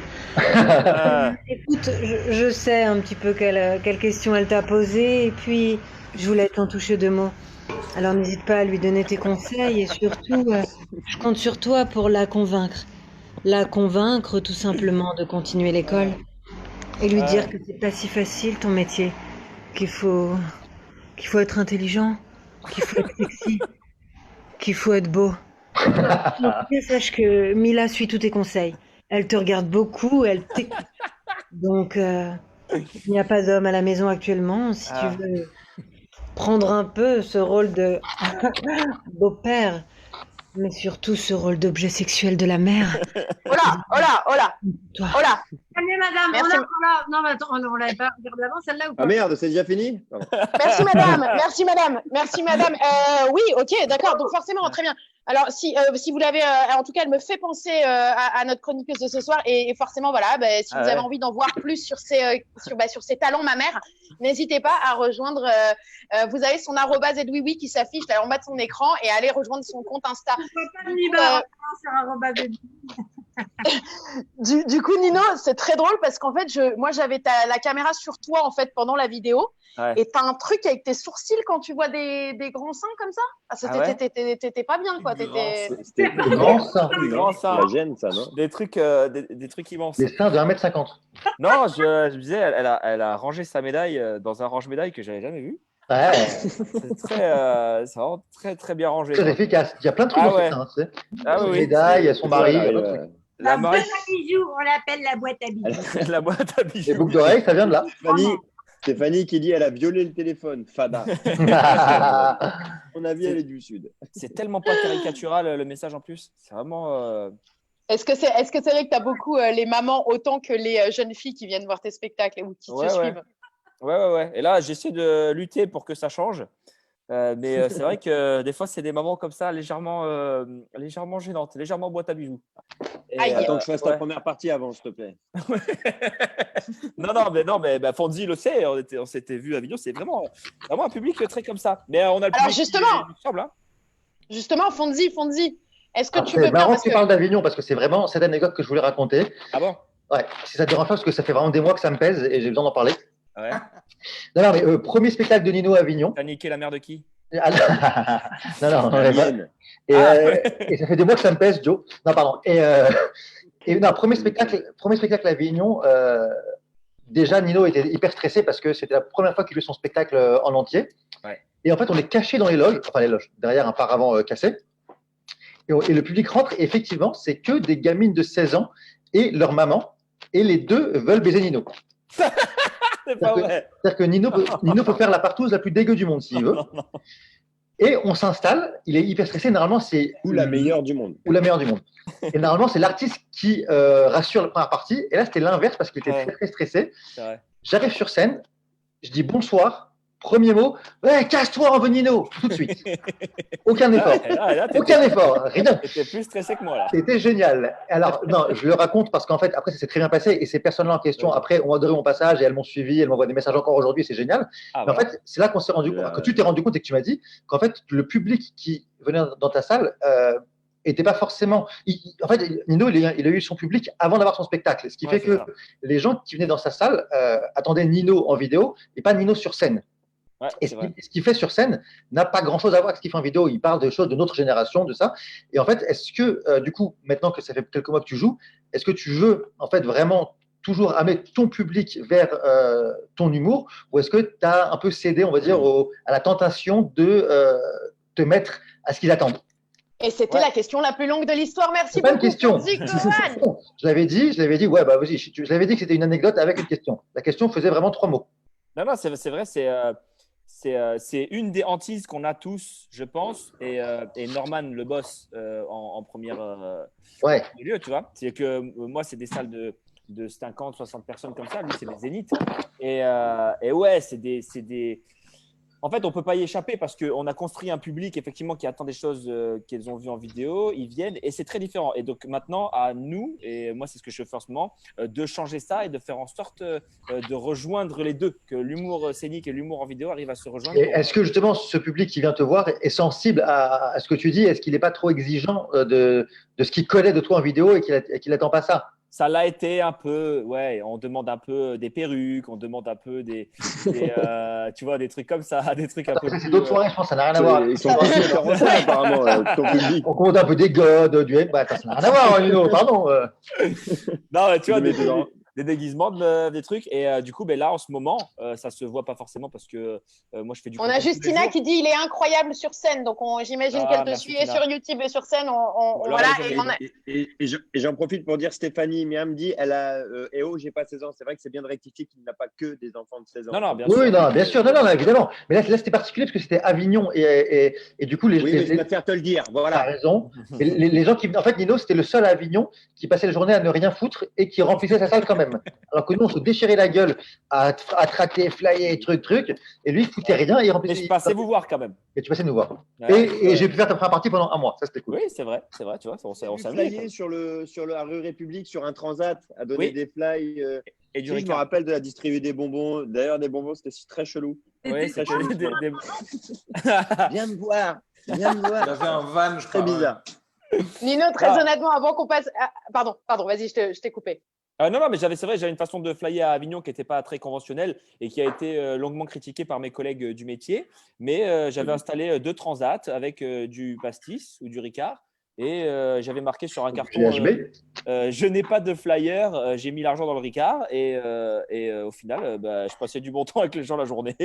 Écoute, je sais un petit peu quelle question elle t'a posée et puis je voulais t'en toucher 2 mots. Alors n'hésite pas à lui donner tes conseils et surtout, je compte sur toi pour la convaincre. La convaincre tout simplement de continuer l'école et lui dire que c'est pas si facile ton métier, qu'il faut être intelligent, qu'il faut être sexy, qu'il faut être beau. Et sache que Mila suit tous tes conseils. Elle te regarde beaucoup, elle t'écoute. Donc, il n'y a pas d'homme à la maison actuellement. Si tu veux prendre un peu ce rôle de beau-père, mais surtout ce rôle d'objet sexuel de la mère. Oh là. Allez, madame, Merci. Non, mais attends, on l'avait pas regardé avant, celle-là ou pas? Ah merde, c'est déjà fini? Pardon. Merci, madame. Oui, ok, d'accord. Donc, forcément, très bien. Alors, si vous l'avez, en tout cas, elle me fait penser à notre chroniqueuse de ce soir. Et forcément, voilà, si vous avez envie d'en voir plus sur ses talents, ma mère, n'hésitez pas à rejoindre. Vous avez son @edwiwi qui s'affiche là en bas de son écran et allez rejoindre son compte Insta. Du coup, Nino, c'est très drôle parce qu'en fait, moi, j'avais la caméra sur toi en fait pendant la vidéo. Et t'as un truc avec tes sourcils quand tu vois des grands seins comme ça. T'étais pas bien, quoi. C'était Grand sein. Grand sein. La gêne, ça, non? Des trucs immenses. Les seins de 1m50. Non, je me disais, elle a rangé sa médaille dans un range-médaille que j'avais jamais vu. Ouais. C'est vraiment très, très bien rangé. Très efficace. Il y a plein de trucs dans ces seins. Tu sais. Son médaille, son mari. La boîte à bijoux, on l'appelle la boîte à bijoux. La boîte à bijoux. Les boucles d'oreilles, ça vient de là. C'est Fanny qui dit elle a violé le téléphone. Fada. On a vu, elle est du Sud. C'est tellement pas caricatural le message en plus. C'est vraiment. Est-ce que c'est vrai que tu as beaucoup les mamans autant que les jeunes filles qui viennent voir tes spectacles ou qui te suivent? Ouais. Et là, j'essaie de lutter pour que ça change. Mais c'est vrai que des fois, c'est des mamans comme ça, légèrement gênantes, légèrement boîte à bijoux. Attends que je fasse ta première partie avant, s'il te plaît. non, mais Fonzi le sait, on s'était vu à Avignon, c'est vraiment un public très comme ça. Mais on a le Alors public justement, Fonzi, est-ce que tu C'est veux bien marrant que tu parles d'Avignon parce que c'est vraiment cette anecdote que je voulais raconter. Ah bon? Ouais, si ça te dérange pas, parce que ça fait vraiment des mois que ça me pèse et j'ai besoin d'en parler. Ouais. Non, mais premier spectacle de Nino à Avignon. T'as niqué la mère de qui? Non, on l'avait pas. Et ça fait des mois que ça me pèse, Joe. Non, pardon. Non, premier spectacle à Avignon. Déjà, Nino était hyper stressé parce que c'était la première fois qu'il jouait son spectacle en entier. Ouais. Et en fait, on est caché dans les loges, derrière un paravent cassé. Et le public rentre, et effectivement, c'est que des gamines de 16 ans et leur maman. Et les deux veulent baiser Nino. C'est pas vrai. C'est-à-dire que Nino peut faire la partouze la plus dégueu du monde s'il veut. Non. Et on s'installe, il est hyper stressé. Normalement, c'est. Ou la meilleure du monde. Ou la meilleure du monde. Et normalement, c'est l'artiste qui rassure la première partie. Et là, c'était l'inverse parce qu'il était très, très stressé. J'arrive sur scène, je dis bonsoir. Premier mot, ouais, casse-toi, en Nino, tout de suite. Aucun effort. Aucun effort, rien. T'étais plus stressé que moi là. C'était génial. Alors, non, je le raconte parce qu'en fait, après, ça s'est très bien passé et ces personnes-là en question, après, ont adoré mon passage et elles m'ont suivi, elles m'envoient des messages encore aujourd'hui, c'est génial. Mais en fait, c'est là qu'on s'est rendu compte, que tu t'es rendu compte et que tu m'as dit qu'en fait, le public qui venait dans ta salle était pas forcément. En fait, Nino, il a eu son public avant d'avoir son spectacle. Ce qui fait que les gens qui venaient dans sa salle attendaient Nino en vidéo et pas Nino sur scène. Ouais, et ce qu'il fait sur scène n'a pas grand-chose à voir avec ce qu'il fait en vidéo. Il parle de choses de notre génération, de ça. Et en fait, est-ce que, du coup, maintenant que ça fait quelques mois que tu joues, est-ce que tu veux, en fait, vraiment toujours amener ton public vers ton humour, ou est-ce que tu as un peu cédé, on va dire, à la tentation de te mettre à ce qu'ils attendent? Et c'était la question la plus longue de l'histoire. Merci beaucoup. Pas une question. Je l'avais dit, ouais, bah vas-y. Je l'avais dit que c'était une anecdote avec une question. La question faisait vraiment 3 mots. Non, c'est vrai, c'est une des hantises qu'on a tous, je pense, et Norman, le boss, en première lieu, tu vois. C'est que moi, c'est des salles de 50, 60 personnes comme ça. Lui, c'est des zéniths. Et ouais, c'est des… En fait, on ne peut pas y échapper parce qu'on a construit un public effectivement qui attend des choses qu'ils ont vues en vidéo. Ils viennent et c'est très différent. Et donc maintenant, à nous, et moi c'est ce que je fais en ce moment, de changer ça et de faire en sorte de rejoindre les deux, que l'humour scénique et l'humour en vidéo arrivent à se rejoindre. Et est-ce que justement ce public qui vient te voir est sensible à ce que tu dis? Est-ce qu'il n'est pas trop exigeant de ce qu'il connaît de toi en vidéo et qu'il n'attend pas ça? Ça l'a été un peu, ouais, on demande un peu des perruques, on demande un peu tu vois, des trucs comme ça, des trucs un peu plus… C'est d'autres soirées, je pense, ça n'a rien à voir. Ils sont plus différents, apparemment, ton public. On compte un peu des godes, ça n'a rien à voir, Nino, pardon. Non, tu vois, des déguisements, des trucs. Et du coup, là, en ce moment, ça se voit pas forcément parce que moi, je fais du… On a Justina qui dit il est incroyable sur scène. Donc, j'imagine qu'elle te suit et sur YouTube et sur scène. Voilà. Et j'en profite pour dire, Stéphanie Miam dit, elle a j'ai pas 16 ans. C'est vrai que c'est bien de rectifier qu'il n'a pas que des enfants de 16 ans. Non, bien sûr. Oui, non, bien sûr. Non, évidemment. Mais là c'était particulier parce que c'était Avignon et du coup, je préfère te le dire. Voilà. T'as raison. Et les gens qui… En fait, Nino, c'était le seul à Avignon qui passait la journée à ne rien foutre et qui remplissait sa salle quand même. Alors que nous, on se déchirait la gueule à traquer, flyer, truc. Et lui, il foutait rien. Et mais je passais vous voir quand même. Et tu passais nous voir. Et j'ai pu faire ta première partie pendant 1 mois. Ça, c'était cool. Oui, c'est vrai. Tu vois, on s'amusait. Sur la rue République, sur un transat, à donner des fly. Et du je me rappelle de la distribuer des bonbons. D'ailleurs, des bonbons, c'était très chelou. Oui, très chelou. Viens me voir. Il y avait un van, je crois. Très bizarre. Nino, très honnêtement, avant qu'on passe… Pardon, vas-y, je t'ai coupé. Non, mais c'est vrai, j'avais une façon de flyer à Avignon qui n'était pas très conventionnelle et qui a été longuement critiquée par mes collègues du métier. Mais j'avais installé 2 transats avec du pastis ou du Ricard et j'avais marqué sur un carton je n'ai pas de flyer, j'ai mis l'argent dans le Ricard et au final, je passais du bon temps avec les gens la journée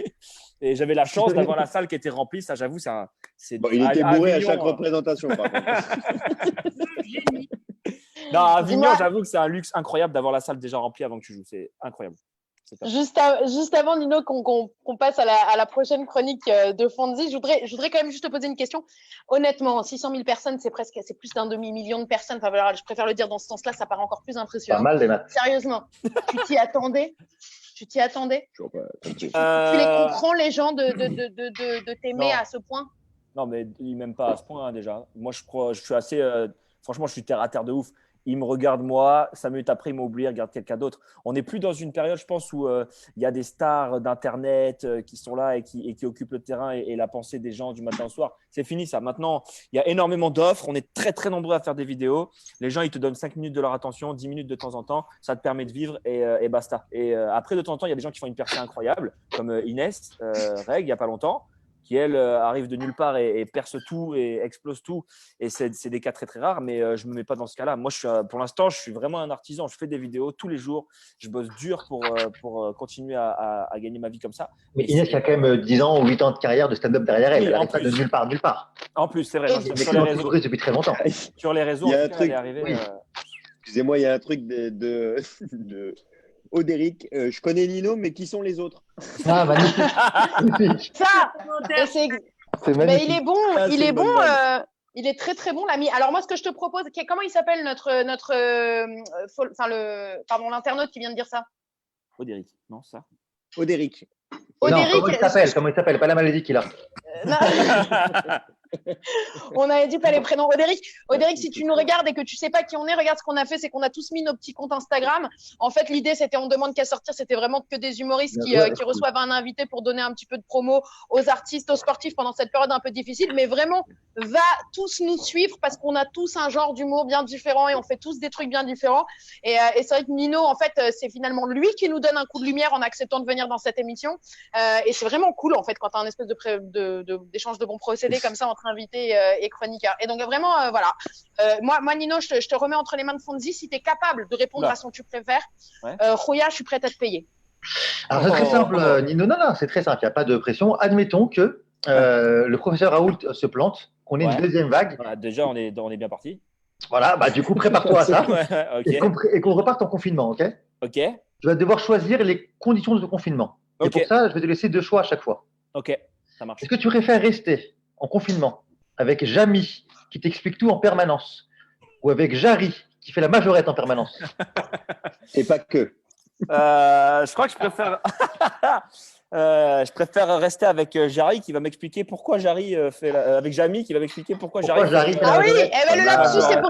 et j'avais la chance d'avoir la salle qui était remplie. Ça, j'avoue, il était bourré à chaque représentation. Par contre. Non, à Avignon, j'avoue que c'est un luxe incroyable d'avoir la salle déjà remplie avant que tu joues. C'est incroyable. Juste avant, Nino, qu'on passe à la prochaine chronique de Fonzie, je voudrais quand même juste te poser une question. Honnêtement, 600 000 personnes, c'est plus d'1 demi-million de personnes. Enfin, voilà, je préfère le dire dans ce sens-là, ça paraît encore plus impressionnant. Pas mal, les maths. Sérieusement, tu t'y attendais? Tu les comprends, les gens, de t'aimer à ce point? Non, mais ils m'aiment pas à ce point, déjà. Moi, je suis assez… franchement, je suis terre à terre de ouf. Il me regarde moi, 5 minutes après, il m'a oublié, il regarde quelqu'un d'autre. On n'est plus dans une période, je pense, où il y a des stars d'Internet qui sont là et qui occupent le terrain et la pensée des gens du matin au soir. C'est fini ça. Maintenant, il y a énormément d'offres. On est très, très nombreux à faire des vidéos. Les gens, ils te donnent 5 minutes de leur attention, 10 minutes de temps en temps. Ça te permet de vivre et basta. Et après, de temps en temps, il y a des gens qui font une percée incroyable, comme Inès Reg, il n'y a pas longtemps, qui, elle, arrive de nulle part et perce tout et explose tout. Et c'est des cas très, très rares, mais je ne me mets pas dans ce cas-là. Moi, pour l'instant, je suis vraiment un artisan. Je fais des vidéos tous les jours. Je bosse dur pour continuer à gagner ma vie comme ça. Mais Inès, il y a quand même 10 ans ou 8 ans de carrière de stand-up derrière elle. Elle n'arrive pas de nulle part. En plus, c'est vrai. Sur les réseaux. Depuis très longtemps. Sur les réseaux, il y a un truc, elle est arrivée… oui. Excusez-moi, il y a un truc de Odéric, je connais Nino, mais qui sont les autres? Ah, magnifique. Ça, c'est magnifique. Mais il est bon, il est très très bon l'ami. Alors moi, ce que je te propose, comment il s'appelle l'internaute qui vient de dire ça? Odéric, non ça? Odéric. Odéric, comment il s'appelle, pas la maladie qu'il a. non. On avait dit pas les prénoms. Odéric, si tu nous regardes et que tu sais pas qui on est, regarde ce qu'on a fait, c'est qu'on a tous mis nos petits comptes Instagram. En fait, l'idée, c'était on demande qu'à sortir, c'était vraiment que des humoristes qui reçoivent un invité pour donner un petit peu de promo aux artistes, aux sportifs pendant cette période un peu difficile. Mais vraiment, va tous nous suivre parce qu'on a tous un genre d'humour bien différent et on fait tous des trucs bien différents. Et c'est vrai que Nino, en fait, c'est finalement lui qui nous donne un coup de lumière en acceptant de venir dans cette émission. Et c'est vraiment cool, en fait, quand tu as un espèce d'échange de bons procédés comme ça entre invités et chroniqueurs. Et donc, vraiment, voilà. Moi, Nino, je te remets entre les mains de Fonzie. Si tu es capable de répondre à son tu préfères, Rouya, je suis prête à te payer. Alors, c'est très simple, Nino. Non, c'est très simple. Il n'y a pas de pression. Admettons que le professeur Raoult se plante, qu'on ait une deuxième vague. Voilà, déjà, on est bien parti. Voilà, du coup, prépare-toi à ça. Okay. Et qu'on reparte en confinement, OK? Ok. Tu vas devoir choisir les conditions de ce confinement. Et pour ça, je vais te laisser 2 choix à chaque fois. Ok, ça marche. Est-ce que tu préfères rester en confinement avec Jamy, qui t'explique tout en permanence, ou avec Jarry, qui fait la majorette en permanence? Et pas que. Je crois que je préfère. Je préfère rester avec Jarry qui va m'expliquer pourquoi Jarry fait avec Jamy qui va m'expliquer pourquoi Jarry. Ah oui, le lapsus et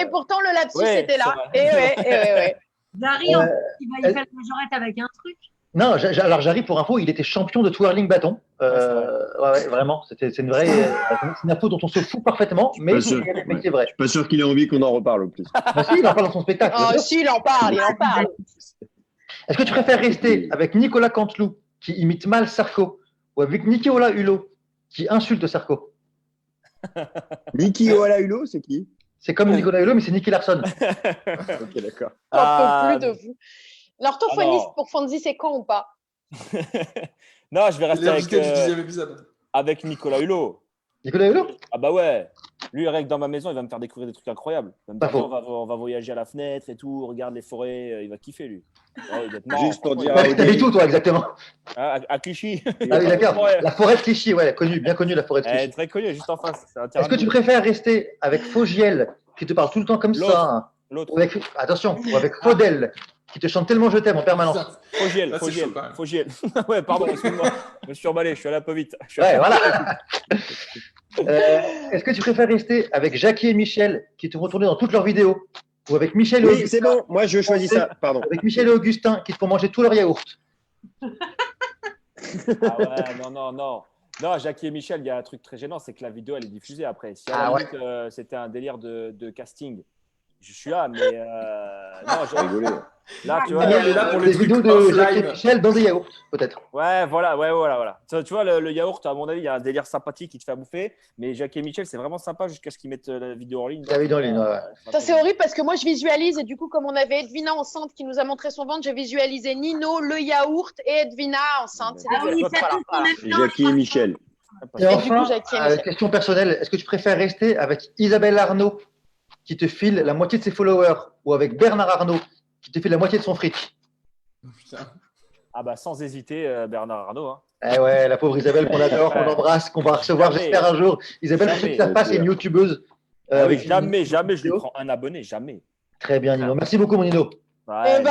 pourtant le lapsus était là. Et Jarry, il va y faire la majorette avec un truc. Non, alors Jarry, pour info, il était champion de twirling bâton. Vraiment, c'est une vraie c'est une info dont on se fout parfaitement, mais c'est vrai. Je suis pas sûr qu'il ait envie qu'on en reparle au plus. Si, il en parle dans son spectacle. Si, il en parle. Est-ce que tu préfères rester avec Nicolas Canteloup, qui imite mal Sarko, ou avec Nicolas Hulot, qui insulte Sarko? Nicolas Hulot, c'est qui? C'est comme Nicolas Hulot, mais c'est Nicky Larson. Ok, d'accord. J'en peux plus de vous. L'orthophoniste pour Fonzie, c'est quand ou pas? Non, je vais rester avec Nicolas Hulot. Nicolas Hulot? Ah bah ouais. Lui, rien que dans ma maison, il va me faire découvrir des trucs incroyables. On va voyager à la fenêtre et tout, regarde les forêts, il va kiffer lui. Ouais, juste pour dire. T'habites où toi exactement? À Clichy. Ah oui, d'accord. La forêt de Clichy, ouais, bien connue la forêt de Clichy. Très connue, juste en face. Est-ce que tu préfères rester avec Fogiel, qui te parle tout le temps comme ça, ou avec Faudel, qui te chante tellement je t'aime en permanence? Fogiel. Ouais, pardon, excuse-moi. Je me suis emballé, je suis allé un peu vite. Voilà. Est-ce que tu préfères rester avec Jackie et Michel, qui te font tourner dans toutes leurs vidéos, ou avec Michel et Augustin? Oui, c'est bon, moi je choisis ça, pardon. Avec Michel et Augustin, qui te font manger tous leurs yaourts. Ah ouais, non. Non, Jackie et Michel, il y a un truc très gênant, c'est que la vidéo, elle est diffusée après. Si à la limite, c'était un délire de casting, je suis là, mais non, j'ai rigolé. Là, tu vois, là pour les vidéos de Jackie et Michel dans des yaourts, peut-être. Ouais, voilà. Tu vois, le yaourt, à mon avis, il y a un délire sympathique qui te fait à bouffer, mais Jackie et Michel, c'est vraiment sympa jusqu'à ce qu'ils mettent la vidéo en ligne. La vidéo en ligne, ouais. Ça, c'est horrible parce que moi, je visualise, et du coup, comme on avait Edwina enceinte qui nous a montré son ventre, j'ai visualisé Nino, le yaourt et Edwina enceinte. Jackie et Michel. Et enfin, question personnelle, est-ce que tu préfères rester avec Isabelle Arnaud, qui te file la moitié de ses followers, ou avec Bernard Arnaud, qui te file la moitié de son fric? Ah bah sans hésiter, Bernard Arnault. Hein. Eh ouais, la pauvre Isabelle qu'on adore, qu'on embrasse, qu'on va recevoir, j'espère, un jour. Isabelle, pour ceux qui ne savent pas, c'est une youtubeuse. Jamais je lui prends un abonné, jamais. Très bien, Nino. Merci beaucoup, mon Nino. Ouais,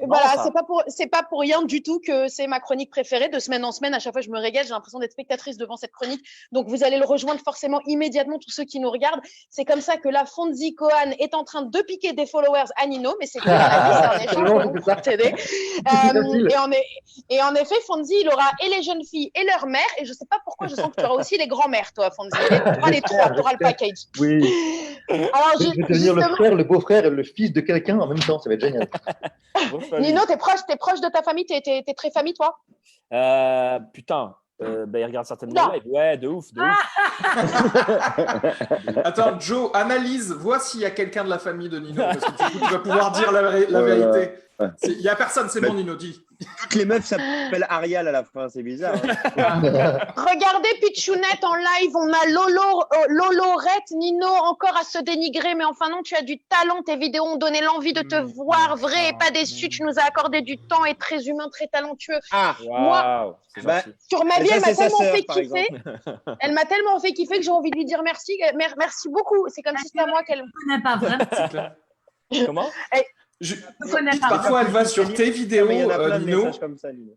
voilà, c'est pas pour rien du tout que c'est ma chronique préférée. De semaine en semaine, à chaque fois, je me régale. J'ai l'impression d'être spectatrice devant cette chronique. Donc, vous allez le rejoindre forcément immédiatement, tous ceux qui nous regardent. C'est comme ça que la Fonzie Cohan est en train de piquer des followers à Nino, mais c'est un échange pour t'aider. Et en effet, Fonzie, il aura et les jeunes filles et leur mère. Et je sais pas pourquoi, je sens que tu auras aussi les grands-mères, toi, Fonzie. Tu auras les trois, tu auras le package. Oui. Alors, je vais devenir le frère, le beau-frère et le fils de quelqu'un en même temps. Ça va être génial. Nino, t'es proche de ta famille, t'es très famille, toi? Putain, il regarde certainement live. Ouais, de ouf. Attends, Joe, analyse, vois s'il y a quelqu'un de la famille de Nino, parce que du coup, tu vas pouvoir dire la vérité. Il n'y a personne, c'est bon, Nino, dis. Toutes les meufs s'appellent Arial à la fin, c'est bizarre. Hein. Regardez Pichounette en live, on a Lolorette, Nino encore à se dénigrer, mais enfin non, tu as du talent, tes vidéos ont donné l'envie de te voir vrai et pas déçu, tu nous as accordé du temps et très humain, très talentueux. Moi, sur ma vie, elle m'a tellement fait kiffer. Elle m'a tellement fait kiffer que j'ai envie de lui dire merci, merci beaucoup. C'est comme si c'était à moi qu'elle... Je ne connais pas vraiment. Comment Parfois, elle va sur tes vidéos, Nino. Comme ça, Nino.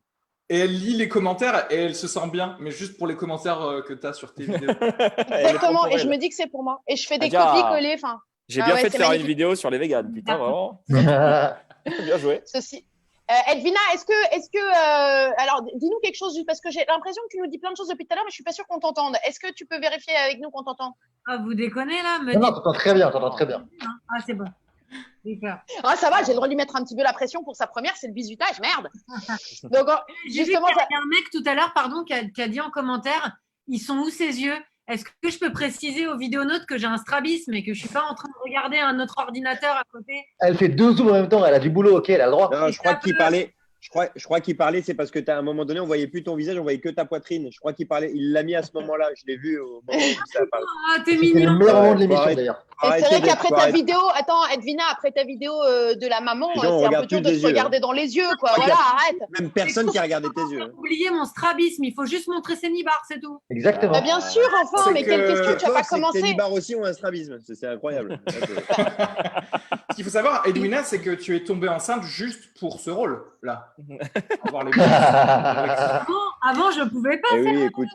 Et elle lit les commentaires et elle se sent bien, mais juste pour les commentaires que tu as sur tes vidéos. Exactement, et je me dis que c'est pour moi. Et je fais des Nadia, copies-coller. Enfin, J'ai bien ouais, fait de c'est faire une magnifique. vidéo sur les véganes. Putain, vraiment. Bien joué. Ceci. Edwina, alors dis-nous quelque chose, juste parce que j'ai l'impression que tu nous dis plein de choses depuis tout à l'heure, mais je suis pas sûre qu'on t'entende. Est-ce que tu peux vérifier avec nous qu'on t'entend? Ah, vous déconnez là? Non, non, t'entends très bien, t'entends très bien. Ah, c'est bon. Super. Ah, ça va, j'ai le droit de lui mettre un petit peu la pression pour sa première, c'est le bisutage, merde. Donc, J'ai vu justement, qu'il y a un mec tout à l'heure, pardon, qui a dit en commentaire, ils sont où ses yeux? Est-ce que je peux préciser aux vidéonautes que j'ai un strabisme et que je suis pas en train de regarder un autre ordinateur à côté? Elle fait 2 zooms en même temps, elle a du boulot, ok, elle a le droit. Non, je crois qu'il parlait. Je crois qu'il parlait, c'est parce que à un moment donné, on voyait plus ton visage, on voyait que ta poitrine. Je crois qu'il parlait, il l'a mis à ce moment-là. Je l'ai vu au moment où ça a parlé. Ah, t'es C'est le mignon. meilleur moment de l'émission Arrête. d'ailleurs. et c'est vrai qu'après ta Arrête. vidéo, attends, Edwina, après ta vidéo de la maman, Les gens, c'est on un peu regarde dur plus de des se yeux, regarder dans les yeux, quoi. Ouais, Voilà, arrête. Même personne qui a regardé tes yeux. Oubliez mon strabisme, il faut juste montrer ses nibards, c'est tout. Exactement. Bah, bien sûr, enfin, C'est mais que- quelle question, tu vas pas Tes commencer. nibards aussi ont un strabisme. C'est incroyable. Ce qu'il faut savoir, Edwina, c'est que tu es tombée enceinte juste pour ce rôle-là. Avoir les Avant, je pouvais pas Eh faire. oui, écoute.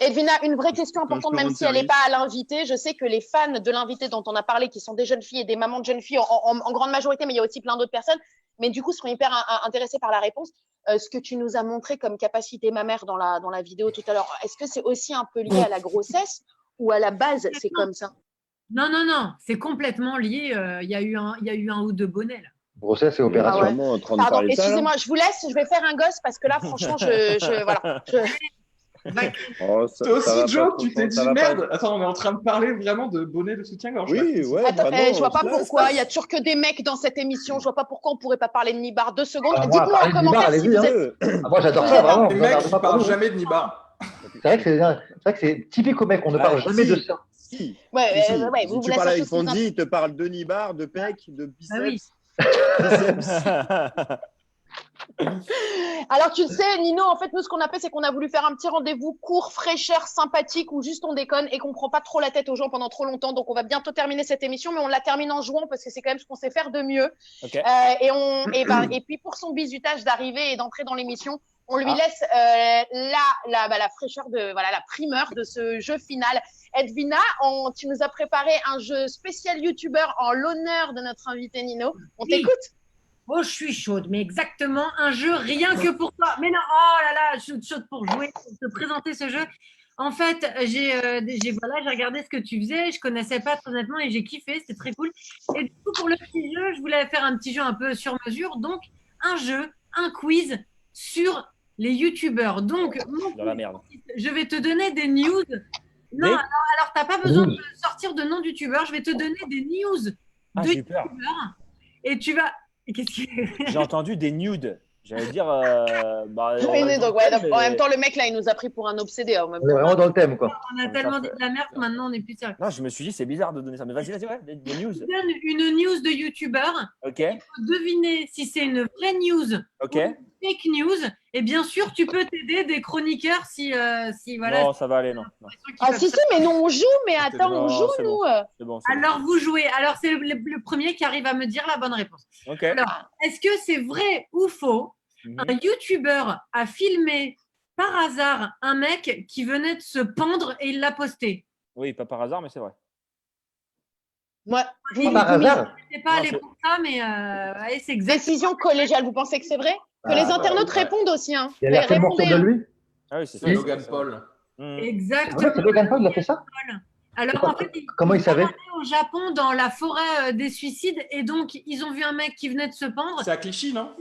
Edwina, une vraie question importante, Quand je même commande si elle n'est service. pas à l'invité. Je sais que les fans de l'invité dont on a parlé, qui sont des jeunes filles et des mamans de jeunes filles en grande majorité, mais il y a aussi plein d'autres personnes, mais du coup, seront hyper intéressés par la réponse. Ce que tu nous as montré comme capacité mammaire dans la vidéo tout à l'heure, est-ce que c'est aussi un peu lié à la grossesse ou à la base, c'est comme ça? Non, c'est complètement lié. Il y a eu un ou deux bonnets là. Grossesse et opération. Ah ouais. Vraiment en train de Pardon, parler de ça. là. excusez-moi, je vous laisse, je vais faire un gosse parce que là, franchement, voilà. Oh, ça- Toi ça va aussi, Joe, pas, tu t'es dit ça va pas. merde. Attends, on est en train de parler vraiment de bonnet de soutien-gorge. Oui, ouais. Attends, vraiment, je vois pas là, pourquoi, il y a toujours que des mecs dans cette émission, je vois pas pourquoi on pourrait pas parler de Nibar 2 secondes. Ah, moi, Dites-nous en parler de Nibar, commentaire si allez-y, vous hein. êtes... Ah, moi j'adore Vous ça, êtes vraiment. Les vous mecs regardez qui pas pour parlent nous. jamais de Nibar. C'est vrai que c'est typique aux mecs, on ne parle jamais de ça. Si. Ouais, Si, si. ouais, Si vous tu voulez parles ça avec chose qui Fondy, il te parle de nibar, de pec, de biceps. Ah oui. Triceps. Alors, tu le sais, Nino, en fait, nous, ce qu'on a fait, c'est qu'on a voulu faire un petit rendez-vous court, fraîcheur, sympathique, où juste on déconne et qu'on prend pas trop la tête aux gens pendant trop longtemps. Donc, on va bientôt terminer cette émission, mais on la termine en jouant parce que c'est quand même ce qu'on sait faire de mieux. Ok. Et puis, pour son bisutage d'arriver et d'entrer dans l'émission, on lui laisse la fraîcheur la primeur de ce jeu final. Edwina, tu nous as préparé un jeu spécial YouTuber en l'honneur de notre invité Nino. On Oui. t'écoute. Oh, je suis chaude, mais exactement un jeu rien que pour toi. Mais non, oh là là, je suis chaude pour jouer, pour te présenter ce jeu. En fait, j'ai regardé ce que tu faisais, je connaissais pas très honnêtement et j'ai kiffé, c'était très cool. Et du coup, pour le petit jeu, je voulais faire un petit jeu un peu sur mesure, donc un jeu, un quiz sur les youtubeurs. Donc, Dans la merde. je vais te donner des news. Non, Mais- alors t'as pas besoin de sortir de nom de youtubeur, je vais te donner des news Ah, de j'ai eu peur. youtubeurs et tu vas. Qu'est-ce qui J'ai entendu des nudes. J'allais dire. Oui, donc, ouais, en même temps, le mec là, il nous a pris pour un obsédé. En même On est vraiment dans le thème, quoi. On a Ça tellement fait- dit de la merde, maintenant on n'est plus sérieux. Non, je me suis dit, c'est bizarre de donner ça. Mais vas-y, ouais, des news. Je te donne une news de youtubeur. Ok, Il faut deviner si c'est une vraie news ok. ou une fake news. Et bien sûr, tu peux t'aider des chroniqueurs si voilà. Non, ça va aller, non. non. Ah si, mais nous on joue, mais attends, Non, on joue c'est nous. C'est bon. c'est Alors vous jouez. Alors c'est le premier qui arrive à me dire la bonne réponse. bon. Ok. Alors, est-ce que c'est vrai ou faux? Mhm. Un youtubeur a filmé par hasard un mec qui venait de se pendre et il l'a posté. Oui, pas par hasard, mais c'est vrai. Moi, Il Par hasard. n'était pas Non, allé c'est- pour ça, mais ouais, c'est exact. décision collégiale, vous pensez que c'est vrai? Que Ah, les bah, internautes ouais. répondent aussi, hein. Il a l'air tellement Répondez, sûr de hein. lui. Ah oui, c'est ça. C'est Logan Paul. Mhm. C'est Exactement. vrai que Logan Paul, il a fait ça. Alors en fait, Comment il savait? allé au Japon dans la forêt des suicides et donc ils ont vu un mec qui venait de se pendre. C'est à Clichy, non?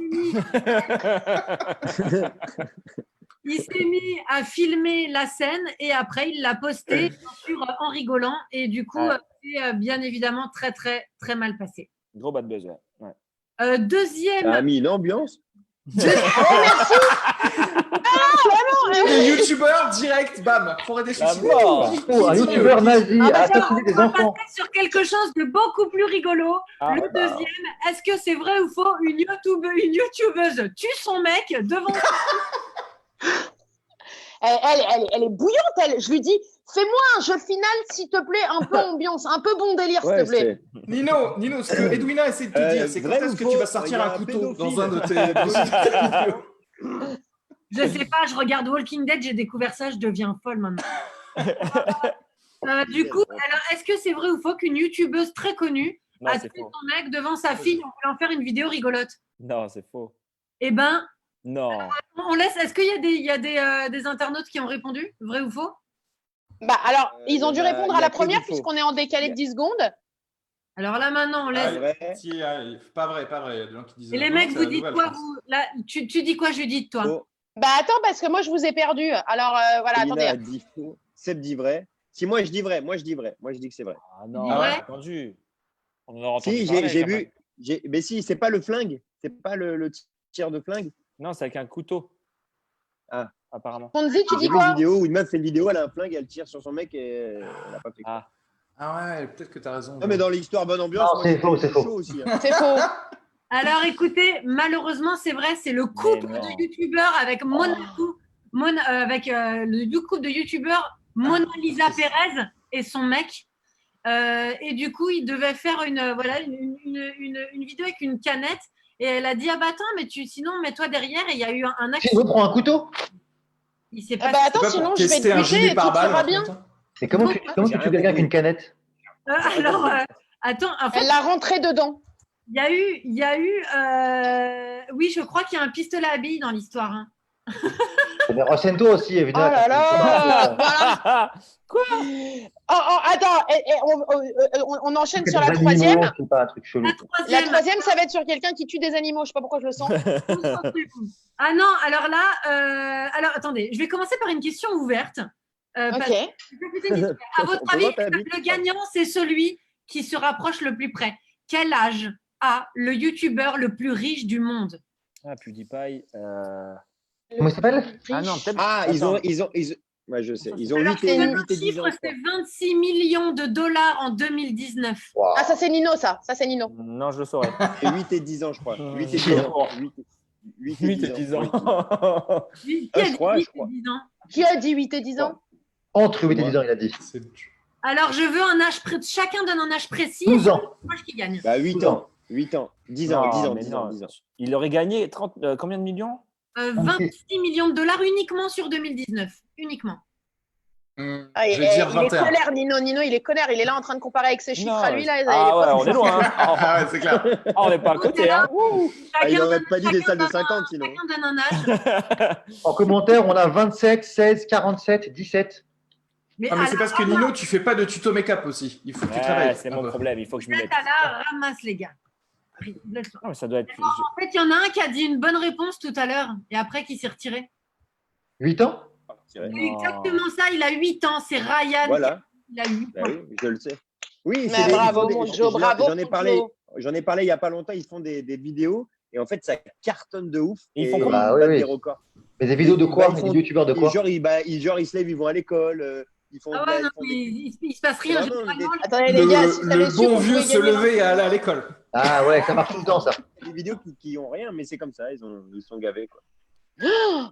Il s'est mis à filmer la scène et après il l'a posté bien sûr, en rigolant et du coup Ouais. c'est bien évidemment très très très mal passé. Gros bad buzz, ouais. Ouais. Deuxième, Ça a mis une ambiance. Les youtubeurs direct, bam, forêt des La suicides. mort. Oh, un youtubeur nazi Ah, bah, a tiens, assassiné des on va enfants. passer sur quelque chose de beaucoup plus rigolo. Ah, Le deuxième, est-ce que c'est vrai ou faux, une youtubeuse tue son mec devant Elle est bouillante, elle. Je lui dis, fais-moi un jeu final, s'il te plaît, un peu ambiance, un peu bon délire, s'il Ouais, te plaît. c'est. Nino, ce que Edwina essaie de te dire, c'est quand vrai est-ce ou que faux, tu vas sortir il y a un un couteau pédophile. dans un de tes vidéos? Je sais pas, je regarde Walking Dead, j'ai découvert ça, je deviens folle maintenant. Du coup, alors, est-ce que c'est vrai ou faux qu'une youtubeuse très connue Non, a c'est tué faux. son mec devant sa fille en voulant faire une vidéo rigolote? Non, c'est faux. Eh ben, Non. on laisse. Est-ce qu'il y a des internautes qui ont répondu? Vrai ou faux? Bah, alors, Il ils y ont en dû a- répondre il y à a la que première du faux. puisqu'on est en décalé de 10 secondes. Alors là, maintenant, on Pas laisse. vrai. Si, pas vrai, pas vrai. Il y a des gens qui disent. Et les non, mecs, c'est vous la dites nouvelle, quoi, je pense. vous? Là, tu dis quoi, Judith, toi? Faux. Bah, attends, parce que moi, je vous ai perdu. Alors, voilà, Lina attendez. a dit faux. Seb dit vrai. Si moi je dis vrai, moi je dis vrai. Moi je dis que c'est vrai. Ah non, dis on vrai a entendu. On en a entendu Si, parler, j'ai quand vu. même. Mais si, c'est pas le flingue. C'est pas le tir de flingue. Non, c'est avec un couteau. Ah. Apparemment. Fonzie, tu dis J'ai vu une quoi? vidéo où une meuf fait une vidéo, elle a un flingue, elle tire sur son mec et elle a pas fait. Ah. Ah ouais, peut-être que t'as raison. Non, mais dans l'histoire bonne ambiance, Non, moi, c'est je faux, suis c'est faux. chaud aussi. Hein. C'est faux. Alors, écoutez, malheureusement, c'est vrai, c'est le couple non. de youtubeurs avec le couple de youtubeurs Mona Lisa Perez et son mec. Et du coup, ils devaient faire une vidéo avec une canette. Et elle a dit, ah bah attends, mais sinon, mets-toi derrière. Et il y a eu un Tu accident. veux prendre un couteau? Il s'est Ah passé. bah, C'est attends, pas sinon, pour je vais te tester un buter gilet et tout pare-balles, ira un truc bien. comme ça. Mais comment tu J'ai tues rien quelqu'un avec compris. une canette? Alors, attends, en fait, Elle l'a rentré dedans. il y a eu, oui, je crois qu'il y a un pistolet à billes dans l'histoire. Hein. Mais renseigne-toi aussi, Oh évidemment. là là. Voilà. Oh, attends, on enchaîne sur la troisième. C'est pas un truc chelou. La quoi. La troisième. troisième, ça va être sur quelqu'un qui tue des animaux. Je sais pas pourquoi je le sens. Ah non, alors là, alors attendez, je vais commencer par une question ouverte. Parce Ok. que, à votre On peut avis, voir ta bite le gagnant, c'est celui qui se rapproche le plus près. Quel âge a le youtubeur le plus riche du monde? Ah, PewDiePie. Comment il s'appelle? Ah non, peut-être. Ah, Attends. Ouais, je sais. Ils ont Alors, 8 et, le 8 et 10 chiffre, ans. je crois. c'est 26 millions de dollars en 2019. Waouh. Ah, ça, c'est Nino, ça. Ça, c'est Nino. Non, je le saurais. Et 8 et 10 ans, je crois. 8 et 10 ans. 8 8 et 10 ans. Qui Ah, a je dit crois, 8 je crois. et 10 ans? Qui a dit 8 et 10 ans? Entre 8 et 10 ans, il a dit. C'est- Alors, je veux un âge précis. Chacun donne un âge précis. 12 ans. Moi, qui gagne. Bah, 8 ans. 8 ans. 10 ans, Non, 10 ans, mais 10 ans, non. 10 ans. Il aurait gagné 30, combien de millions? 26 millions de dollars uniquement sur 2019. Uniquement. Ah, Je vais dire il est 21. colère, Nino. Nino, il est colère. Il est là en train de comparer avec ses chiffres Non, à lui. Là, il est Ah ouais, pas- on est loin. Hein. Ah ouais, c'est clair. Ah, on n'est pas à côté. Hein. Ah, il Chacun n'aurait donne- pas dit des chacun salles de donne un- 50 sinon. Chacun donne un âge. En commentaire, on a 27, 16, 47, 17. Ah, Ah, mais c'est alors, parce que Nino, tu fais pas de tuto make-up aussi. Il faut que tu Ouais, travailles. c'est un mon peu. problème. Il faut que je m'y vous mette. êtes à la ramasse, les gars. Laisse-moi. Non, mais ça doit être. En fait, il y en a un qui a dit une bonne réponse tout à l'heure et après qui s'est retiré. 8 ans? C'est vrai. Non. Exactement ça, il a 8 ans. C'est Ryan. Voilà. Il a 8 Bah ans. oui, je le sais. Oui, Mais bravo, ils font mon Joe, bravo, J'en ai mon parlé. Joe. J'en ai parlé il y a pas longtemps. Ils font des vidéos et en fait ça cartonne de ouf. Ils font et comment? Bah, battent oui, des oui. records. Mais des vidéos de quoi? Bah, ils font- Des youtubeurs de quoi? Genre ils se lèvent, ils vont à l'école. Ils font. Ah de la- ouais, ils non, font mais des- il se passe rien. Vraiment, généralement, Attendez, les gars, si ça Le avait su bon qu'on vieux pouvait se gagner lever et aller à l'école. Ah ouais, ça marche tout le temps, ça. des vidéos qui ont rien, mais c'est comme ça. Ils sont gavés quoi.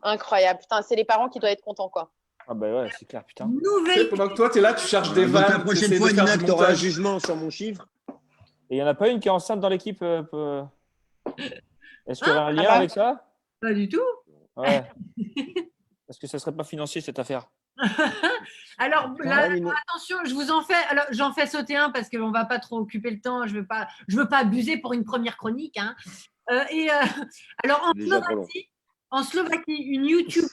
Incroyable. Putain, c'est les parents qui doivent être contents, quoi. Ah bah ouais, c'est clair, putain. Tu sais, Nouvelle. pendant que toi, t'es là, tu cherches des Donc, vannes. la prochaine t'essaies fois, de faire Nina, du tu auras un montage. jugement sur mon chiffre. Et il n'y en a pas une qui est enceinte dans l'équipe Est-ce qu'il y aurait un lien bah. avec ça? Pas du tout. Ouais. Est-ce que ça serait pas financier cette affaire? Alors là, Ouais, Nino. attention, je vous en fais. Alors, j'en fais sauter un parce qu'on va pas trop occuper le temps. Je veux pas abuser pour une première chronique. Hein. Alors C'est déjà trop long. en Slovaquie, une YouTubeuse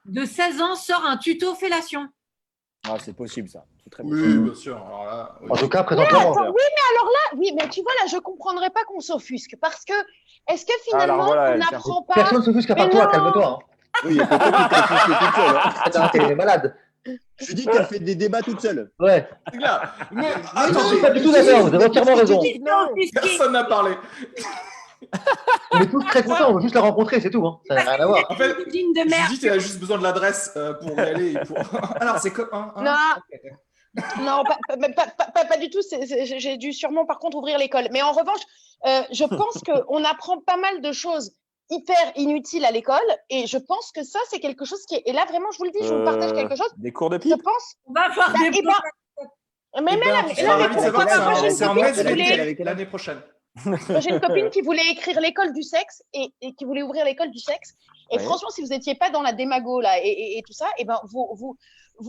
de 16 ans sort un tuto fellation. Ah, c'est possible ça. C'est très Oui, possible. bien sûr. Alors là, oui. En tout cas, Attends, présentement. oui, mais alors là, oui, mais tu vois, là, je comprendrais pas qu'on s'offusque parce que est-ce que finalement, Alors voilà, on elle, n'apprend pas. Personne ne s'offusque à part Mais toi, non. calme-toi. Hein. Oui, il y a que toi qui t'as toute seule. Hein. Attends, t'es malade. Je dis qu'elle fait des débats toute seule. Ouais. C'est clair. Mais Je suis attendez, pas du tout d'accord, vous avez entièrement raison. Non. personne n'a parlé. On est tous très contents, on veut juste la rencontrer, c'est tout. Hein. Ça n'a rien à voir. En fait, Une de merde. Judith, elle a juste besoin de l'adresse pour y aller. Et pour... Alors, c'est comme. Non, pas du tout. J'ai dû sûrement, par contre, ouvrir l'école. Mais en revanche, je pense qu'on apprend pas mal de choses hyper inutiles à l'école. Et je pense que ça, c'est quelque chose qui est. Et là, vraiment, je vous le dis, je vous partage quelque chose. Des cours de Je pipe? pense. On va faire Bah, des eh ben, mais Tu seras ravi de pourquoi savoir pas? que Moi, j'ai une c'est en copine SVT qui voulait- SVT l'année prochaine. Moi, j'ai une copine qui voulait écrire l'école du sexe et qui voulait ouvrir l'école du sexe. Et Ouais. franchement, si vous n'étiez pas dans la démago là et tout ça, et ben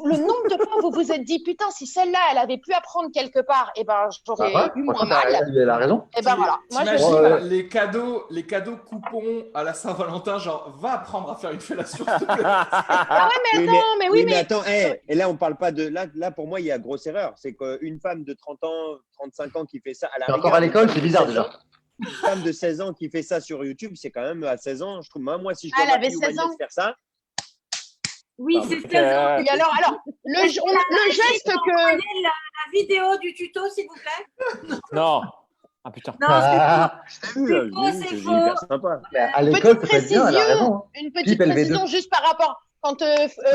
le nombre de fois où vous vous êtes dit putain, si celle-là, elle avait pu apprendre quelque part, et ben j'aurais eu moins franchement, mal. elle a raison. Et ben voilà. Moi, je T'imagines Ouais. les cadeaux coupons à la Saint-Valentin, genre va apprendre à faire une fellation. s'il te plaît. Ah ouais, mais Oui, attends, mais oui, mais attends, et là, on parle pas de. Là, pour moi, il y a grosse erreur. C'est qu'une femme de 30 ans, 35 ans qui fait ça à la Mais encore à l'école, c'est bizarre déjà. Une femme de 16 ans qui fait ça sur YouTube, c'est quand même à 16 16 ans. Je trouve, moi, si je Ah, vois elle ma avait fille ou ma 16 ans. nièce faire ça, Oui, Pardon. c'est 16 ans. Et alors, le geste que. Envoyez la vidéo du tuto, s'il vous plaît. Non. Ah putain. Non, Ah, j'ai vu, là, j'ai faux, vu, c'est c'est faux. hyper sympa. à l'école, Petite ça peut être bien, elle a raison. Hein. Une petite Philippe, elle fait précision juste par rapport. Quand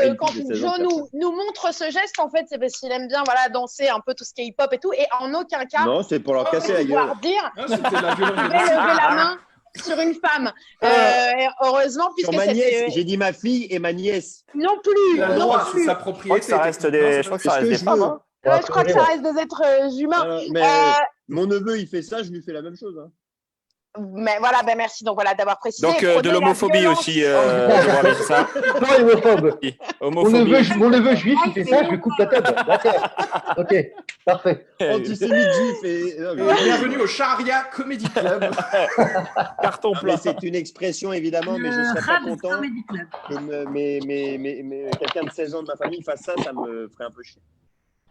une quand fille de 16 ans Joe qui a ça. nous montre ce geste, en fait, c'est parce qu'il aime bien voilà, danser un peu tout ce qui est hip-hop et tout. Et en aucun cas, Non, c'est pour leur on casser va la gueule. pouvoir dire Ah, c'était de la violence. je vais lever la main sur une femme. Et heureusement, Sur puisque ma nièce, c'était. j'ai dit ma fille et ma nièce. Non plus, Il a le non droit, c'est plus. sa Je crois propriété. que ça reste des, je crois que ça Est-ce reste que des je femmes. veux Hein. Ouais, je crois que ça reste des êtres humains. Mais Euh, mon neveu, il fait ça, je lui fais la même chose. Hein. Mais voilà, ben merci donc voilà d'avoir précisé. Donc Prôner de la l'homophobie violence. aussi, devoir dire ça. Non, homophobe. Homophobie. Mon neveu juif, il fait ça, je lui coupe la tête. D'accord. Ok, parfait. Antisémite juif et. Non, mais- Bienvenue au Charia Comedy Club. Carton Non, mais plein. c'est une expression évidemment, mais je ne serais pas Rabs content Comedy Club. que quelqu'un de 16 ans de ma famille fasse ça, ça me ferait un peu chier.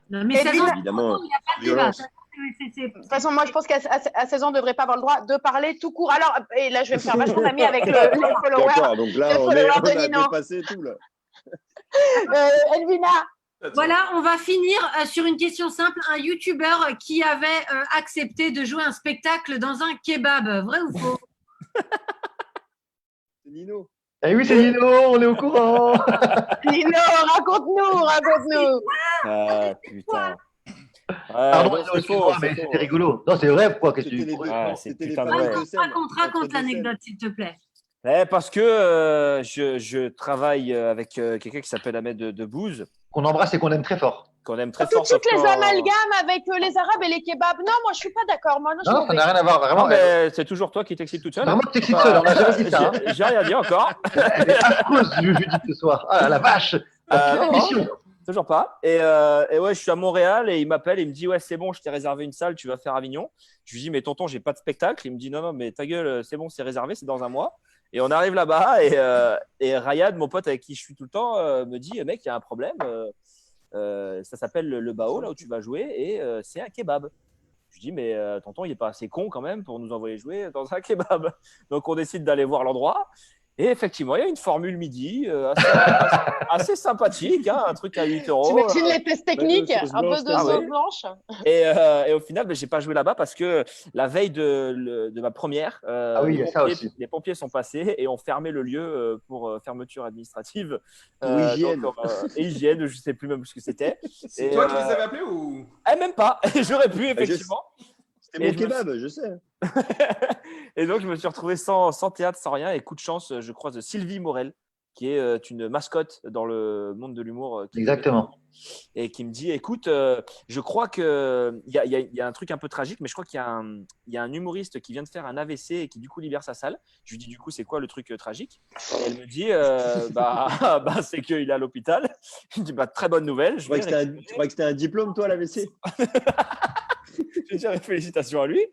Non, mais Et 16 ans, Évidemment, il n'y a pas de débat. violence. De toute façon, moi, je pense qu'à 16 ans, on ne devrait pas avoir le droit de parler tout court. Alors, et là, je vais me faire vachement d'amis avec les followers. D'accord, donc là, Le on follower de a Nino. dépassé tout là. Elvina, Voilà, on va finir sur une question simple. Un YouTuber qui avait accepté de jouer un spectacle dans un kebab, vrai ou faux? C'est Nino. Eh oui, c'est Nino, on est au courant. Nino, raconte-nous. Ah putain. Pardon, Ouais, Nino, c'est excuse-moi, faux, mais c'est c'était faux. rigolo. Non, c'est vrai, pourquoi qu'est-ce que C'était tu. les deux, Ah, non, c'est c'était les putain de fameuses vrai. deux scènes. Raconte Entre deux l'anecdote, s'il te plaît. Parce que je travaille avec quelqu'un qui s'appelle Ahmed de Bouze, Qu'on embrasse et qu'on aime très fort. qu'on aime très Tout fort. de suite, sauf les quand- amalgames avec les Arabes et les kebabs. Non, moi, je suis pas d'accord. Moi, je Non, m'en ça vais. n'a rien à voir, Non, vraiment. mais c'est toujours toi qui t'excites toute seule. Vraiment, tu t'excites seul, on n'a jamais dit ça. Hein. J'ai rien dit encore. Elle est affreuse, Judith, ce soir. Ah la vache. Non, Émission. toujours pas. Et ouais, je suis à Montréal et il m'appelle et il me dit ouais, c'est bon, je t'ai réservé une salle, tu vas faire Avignon. Je lui dis mais tonton, j'ai pas de spectacle. Il me dit non, mais ta gueule, c'est bon, c'est réservé, c'est dans un mois. Et on arrive là-bas et Rayad, mon pote avec qui je suis tout le temps, me dit mec, il y a un problème. Ça s'appelle le Bao, là où tu vas jouer, et c'est un kebab. Je dis, mais tonton, il n'est pas assez con quand même pour nous envoyer jouer dans un kebab. Donc, on décide d'aller voir l'endroit. Et effectivement, il y a une formule midi assez sympathique, hein, un truc à 8 euros. T'imagines les tests techniques, sauce un peu blanche, de ah sauce ouais. blanche. Et au final, je n'ai pas joué là-bas parce que la veille de ma première, oui, il y a ça aussi. les pompiers sont passés et ont fermé le lieu pour fermeture administrative. Ou hygiène. Donc, et hygiène, je ne sais plus même ce que c'était. C'est Et, toi qui les avais appelés ou Même pas, j'aurais pu effectivement. C'était Et mon je me kebab, je sais. Et donc, je me suis retrouvé sans théâtre, sans rien. Et coup de chance, je croise Sylvie Morel, qui est une mascotte dans le monde de l'humour. Exactement. Et qui me dit, écoute, je crois qu'il y a un truc un peu tragique, mais je crois qu'il y a un humoriste qui vient de faire un AVC et qui du coup libère sa salle. Je lui dis, du coup, c'est quoi le truc tragique? Et elle me dit, c'est qu'il est à l'hôpital. Je lui dis, très bonne nouvelle. Tu crois que c'était un diplôme, toi, à l'AVC? Je dirais félicitations à lui.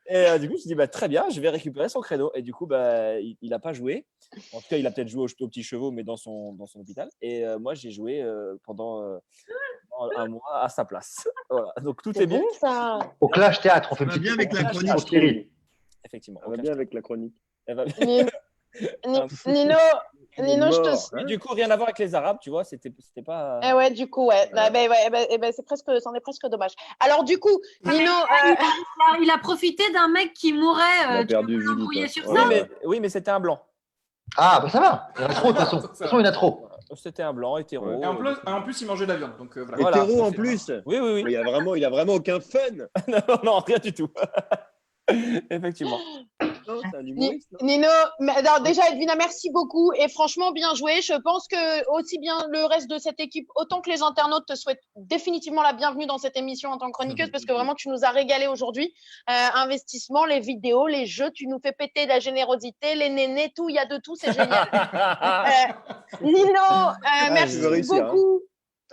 Et du coup, je me dis très bien, je vais récupérer son créneau. Et du coup, il n'a pas joué. En tout cas, il a peut-être joué au petit chevaux, mais dans son hôpital. Et moi, j'ai joué pendant un mois à sa place. Voilà. Donc tout est bien. bon, ça. Au Clash Théâtre, on fait une va petite bien avec la chronique, au Thierry. Effectivement. Ça va bien avec la chronique. Elle va bien. Nino, je te. Mort, Mais hein. du coup, rien à voir avec les Arabes, tu vois, c'était pas. Eh ouais, du coup, ouais. C'est presque, c'en est presque dommage. Alors, du coup, Nino, Il a profité d'un mec qui On mourait. a Tu perdu peux Judith, l'embrouiller hein. sur Ouais, ça? Oui, mais c'était un blanc. Ah, ça va. Il y en a trop, de toute façon. De toute façon, il y en a trop. C'était un blanc, hétéro. Et en plus, il mangeait de la viande. Donc, voilà. Voilà, Hétéro ça en fait plus. Oui. Mais il a vraiment aucun fun. Non, rien du tout. Effectivement. Non, c'est un humoriste. Non Nino, alors déjà Edwina, merci beaucoup et franchement bien joué. Je pense que aussi bien le reste de cette équipe, autant que les internautes te souhaitent définitivement la bienvenue dans cette émission en tant que chroniqueuse parce que vraiment tu nous as régalé aujourd'hui. Investissement, les vidéos, les jeux, tu nous fais péter de la générosité, les nénés, tout, il y a de tout, c'est génial. Nino, merci beaucoup.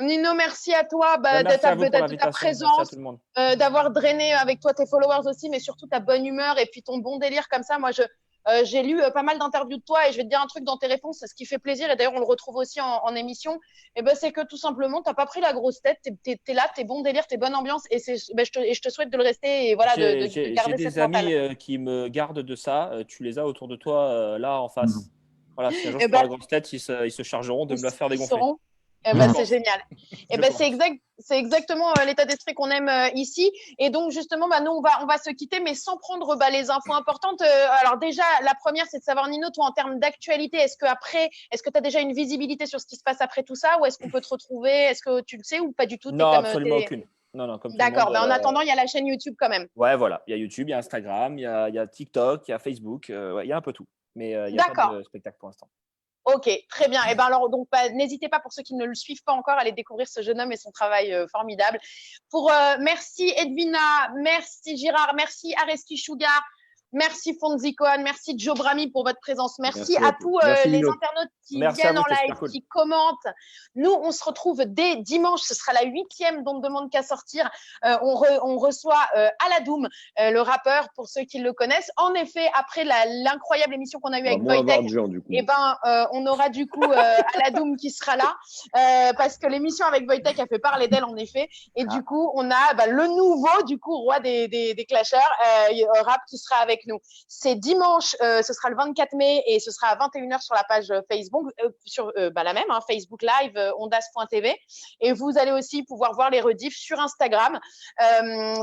Nino, merci à toi de ta présence, d'avoir drainé avec toi tes followers aussi, mais surtout ta bonne humeur et puis ton bon délire comme ça. Moi, j'ai lu pas mal d'interviews de toi et je vais te dire un truc dans tes réponses, c'est ce qui fait plaisir et d'ailleurs on le retrouve aussi en émission. Et ben c'est que tout simplement t'as pas pris la grosse tête, t'es là, t'es bon délire, t'es bonne ambiance et je te souhaite de le rester et voilà de garder cette mentale. J'ai des amis qui me gardent de ça. Tu les as autour de toi là en face. Voilà, si un jour je prends la grosse tête, ils se chargeront de me la faire dégonfler. C'est génial. Et c'est exactement l'état d'esprit qu'on aime ici. Et donc justement, nous on va se quitter, mais sans prendre les infos importantes. Alors déjà, la première, c'est de savoir Nino, toi en termes d'actualité, est-ce que tu as déjà une visibilité sur ce qui se passe après tout ça, ou est-ce qu'on peut te retrouver, est-ce que tu le sais ou pas du tout? Non, absolument aucune. Non, comme d'accord, mais en attendant, il y a la chaîne YouTube quand même. Ouais, voilà, il y a YouTube, il y a Instagram, il y a TikTok, il y a Facebook, il y a un peu tout, mais il n'y a pas de spectacle pour l'instant. Ok, très bien. Et ben alors donc n'hésitez pas pour ceux qui ne le suivent pas encore à aller découvrir ce jeune homme et son travail formidable. Merci Edwina, merci Girard, merci Areski Sugar, merci Fonzi Cohen, merci Joe Brami pour votre présence. Merci à tous les internautes qui viennent en live, qui commentent. Nous, on se retrouve dès dimanche. Ce sera la 8e dont demande qu'à sortir. On reçoit Aladoum, le rappeur, pour ceux qui le connaissent. En effet, après l'incroyable émission qu'on a eue avec Wojtek, on aura du coup Aladoum qui sera là parce que l'émission avec Wojtek a fait parler d'elle en effet. Et du coup, on a le nouveau du coup roi des clasheurs, Rap, qui sera avec nous. C'est dimanche, ce sera le 24 mai et ce sera à 21h sur la page Facebook, sur la même, Facebook Live, ondas.tv. Et vous allez aussi pouvoir voir les rediffs sur Instagram,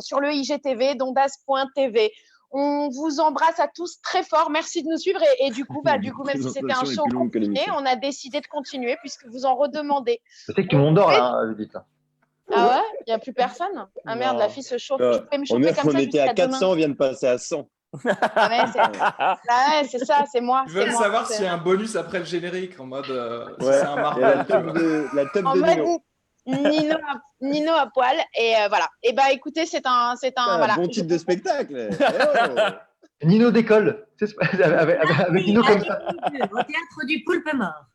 sur le IGTV d'ondas.tv. On vous embrasse à tous très fort. Merci de nous suivre. Et du coup, même si c'était un show confiné, on a décidé de continuer puisque vous en redemandez. Je sais que tout le monde dort là, Judith. Ah ouais? Il n'y a plus personne? Ah merde, la fille se chauffe. Tu peux me chauffer comme ça. On était à 400, on vient de passer à 100. C'est ça, c'est moi. Je veux savoir s'il y a un bonus après le générique en mode si c'est un Marvel. La teub de Nino. Nino à poil et voilà. Et écoutez, c'est un voilà. Bon titre de spectacle. Nino d'école, avec Nino comme ça. Au théâtre du Poulpe Mort.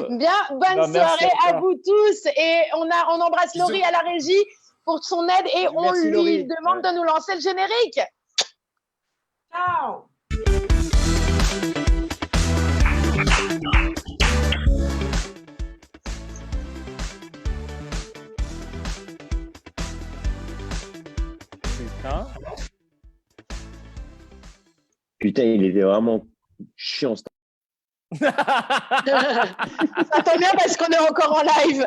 Bien, bonne soirée à vous tous et on embrasse Laurie à la régie pour son aide et on lui demande de nous lancer le générique. Ciao. Putain, il était vraiment chiant. Ça tombe bien parce qu'on est encore en live.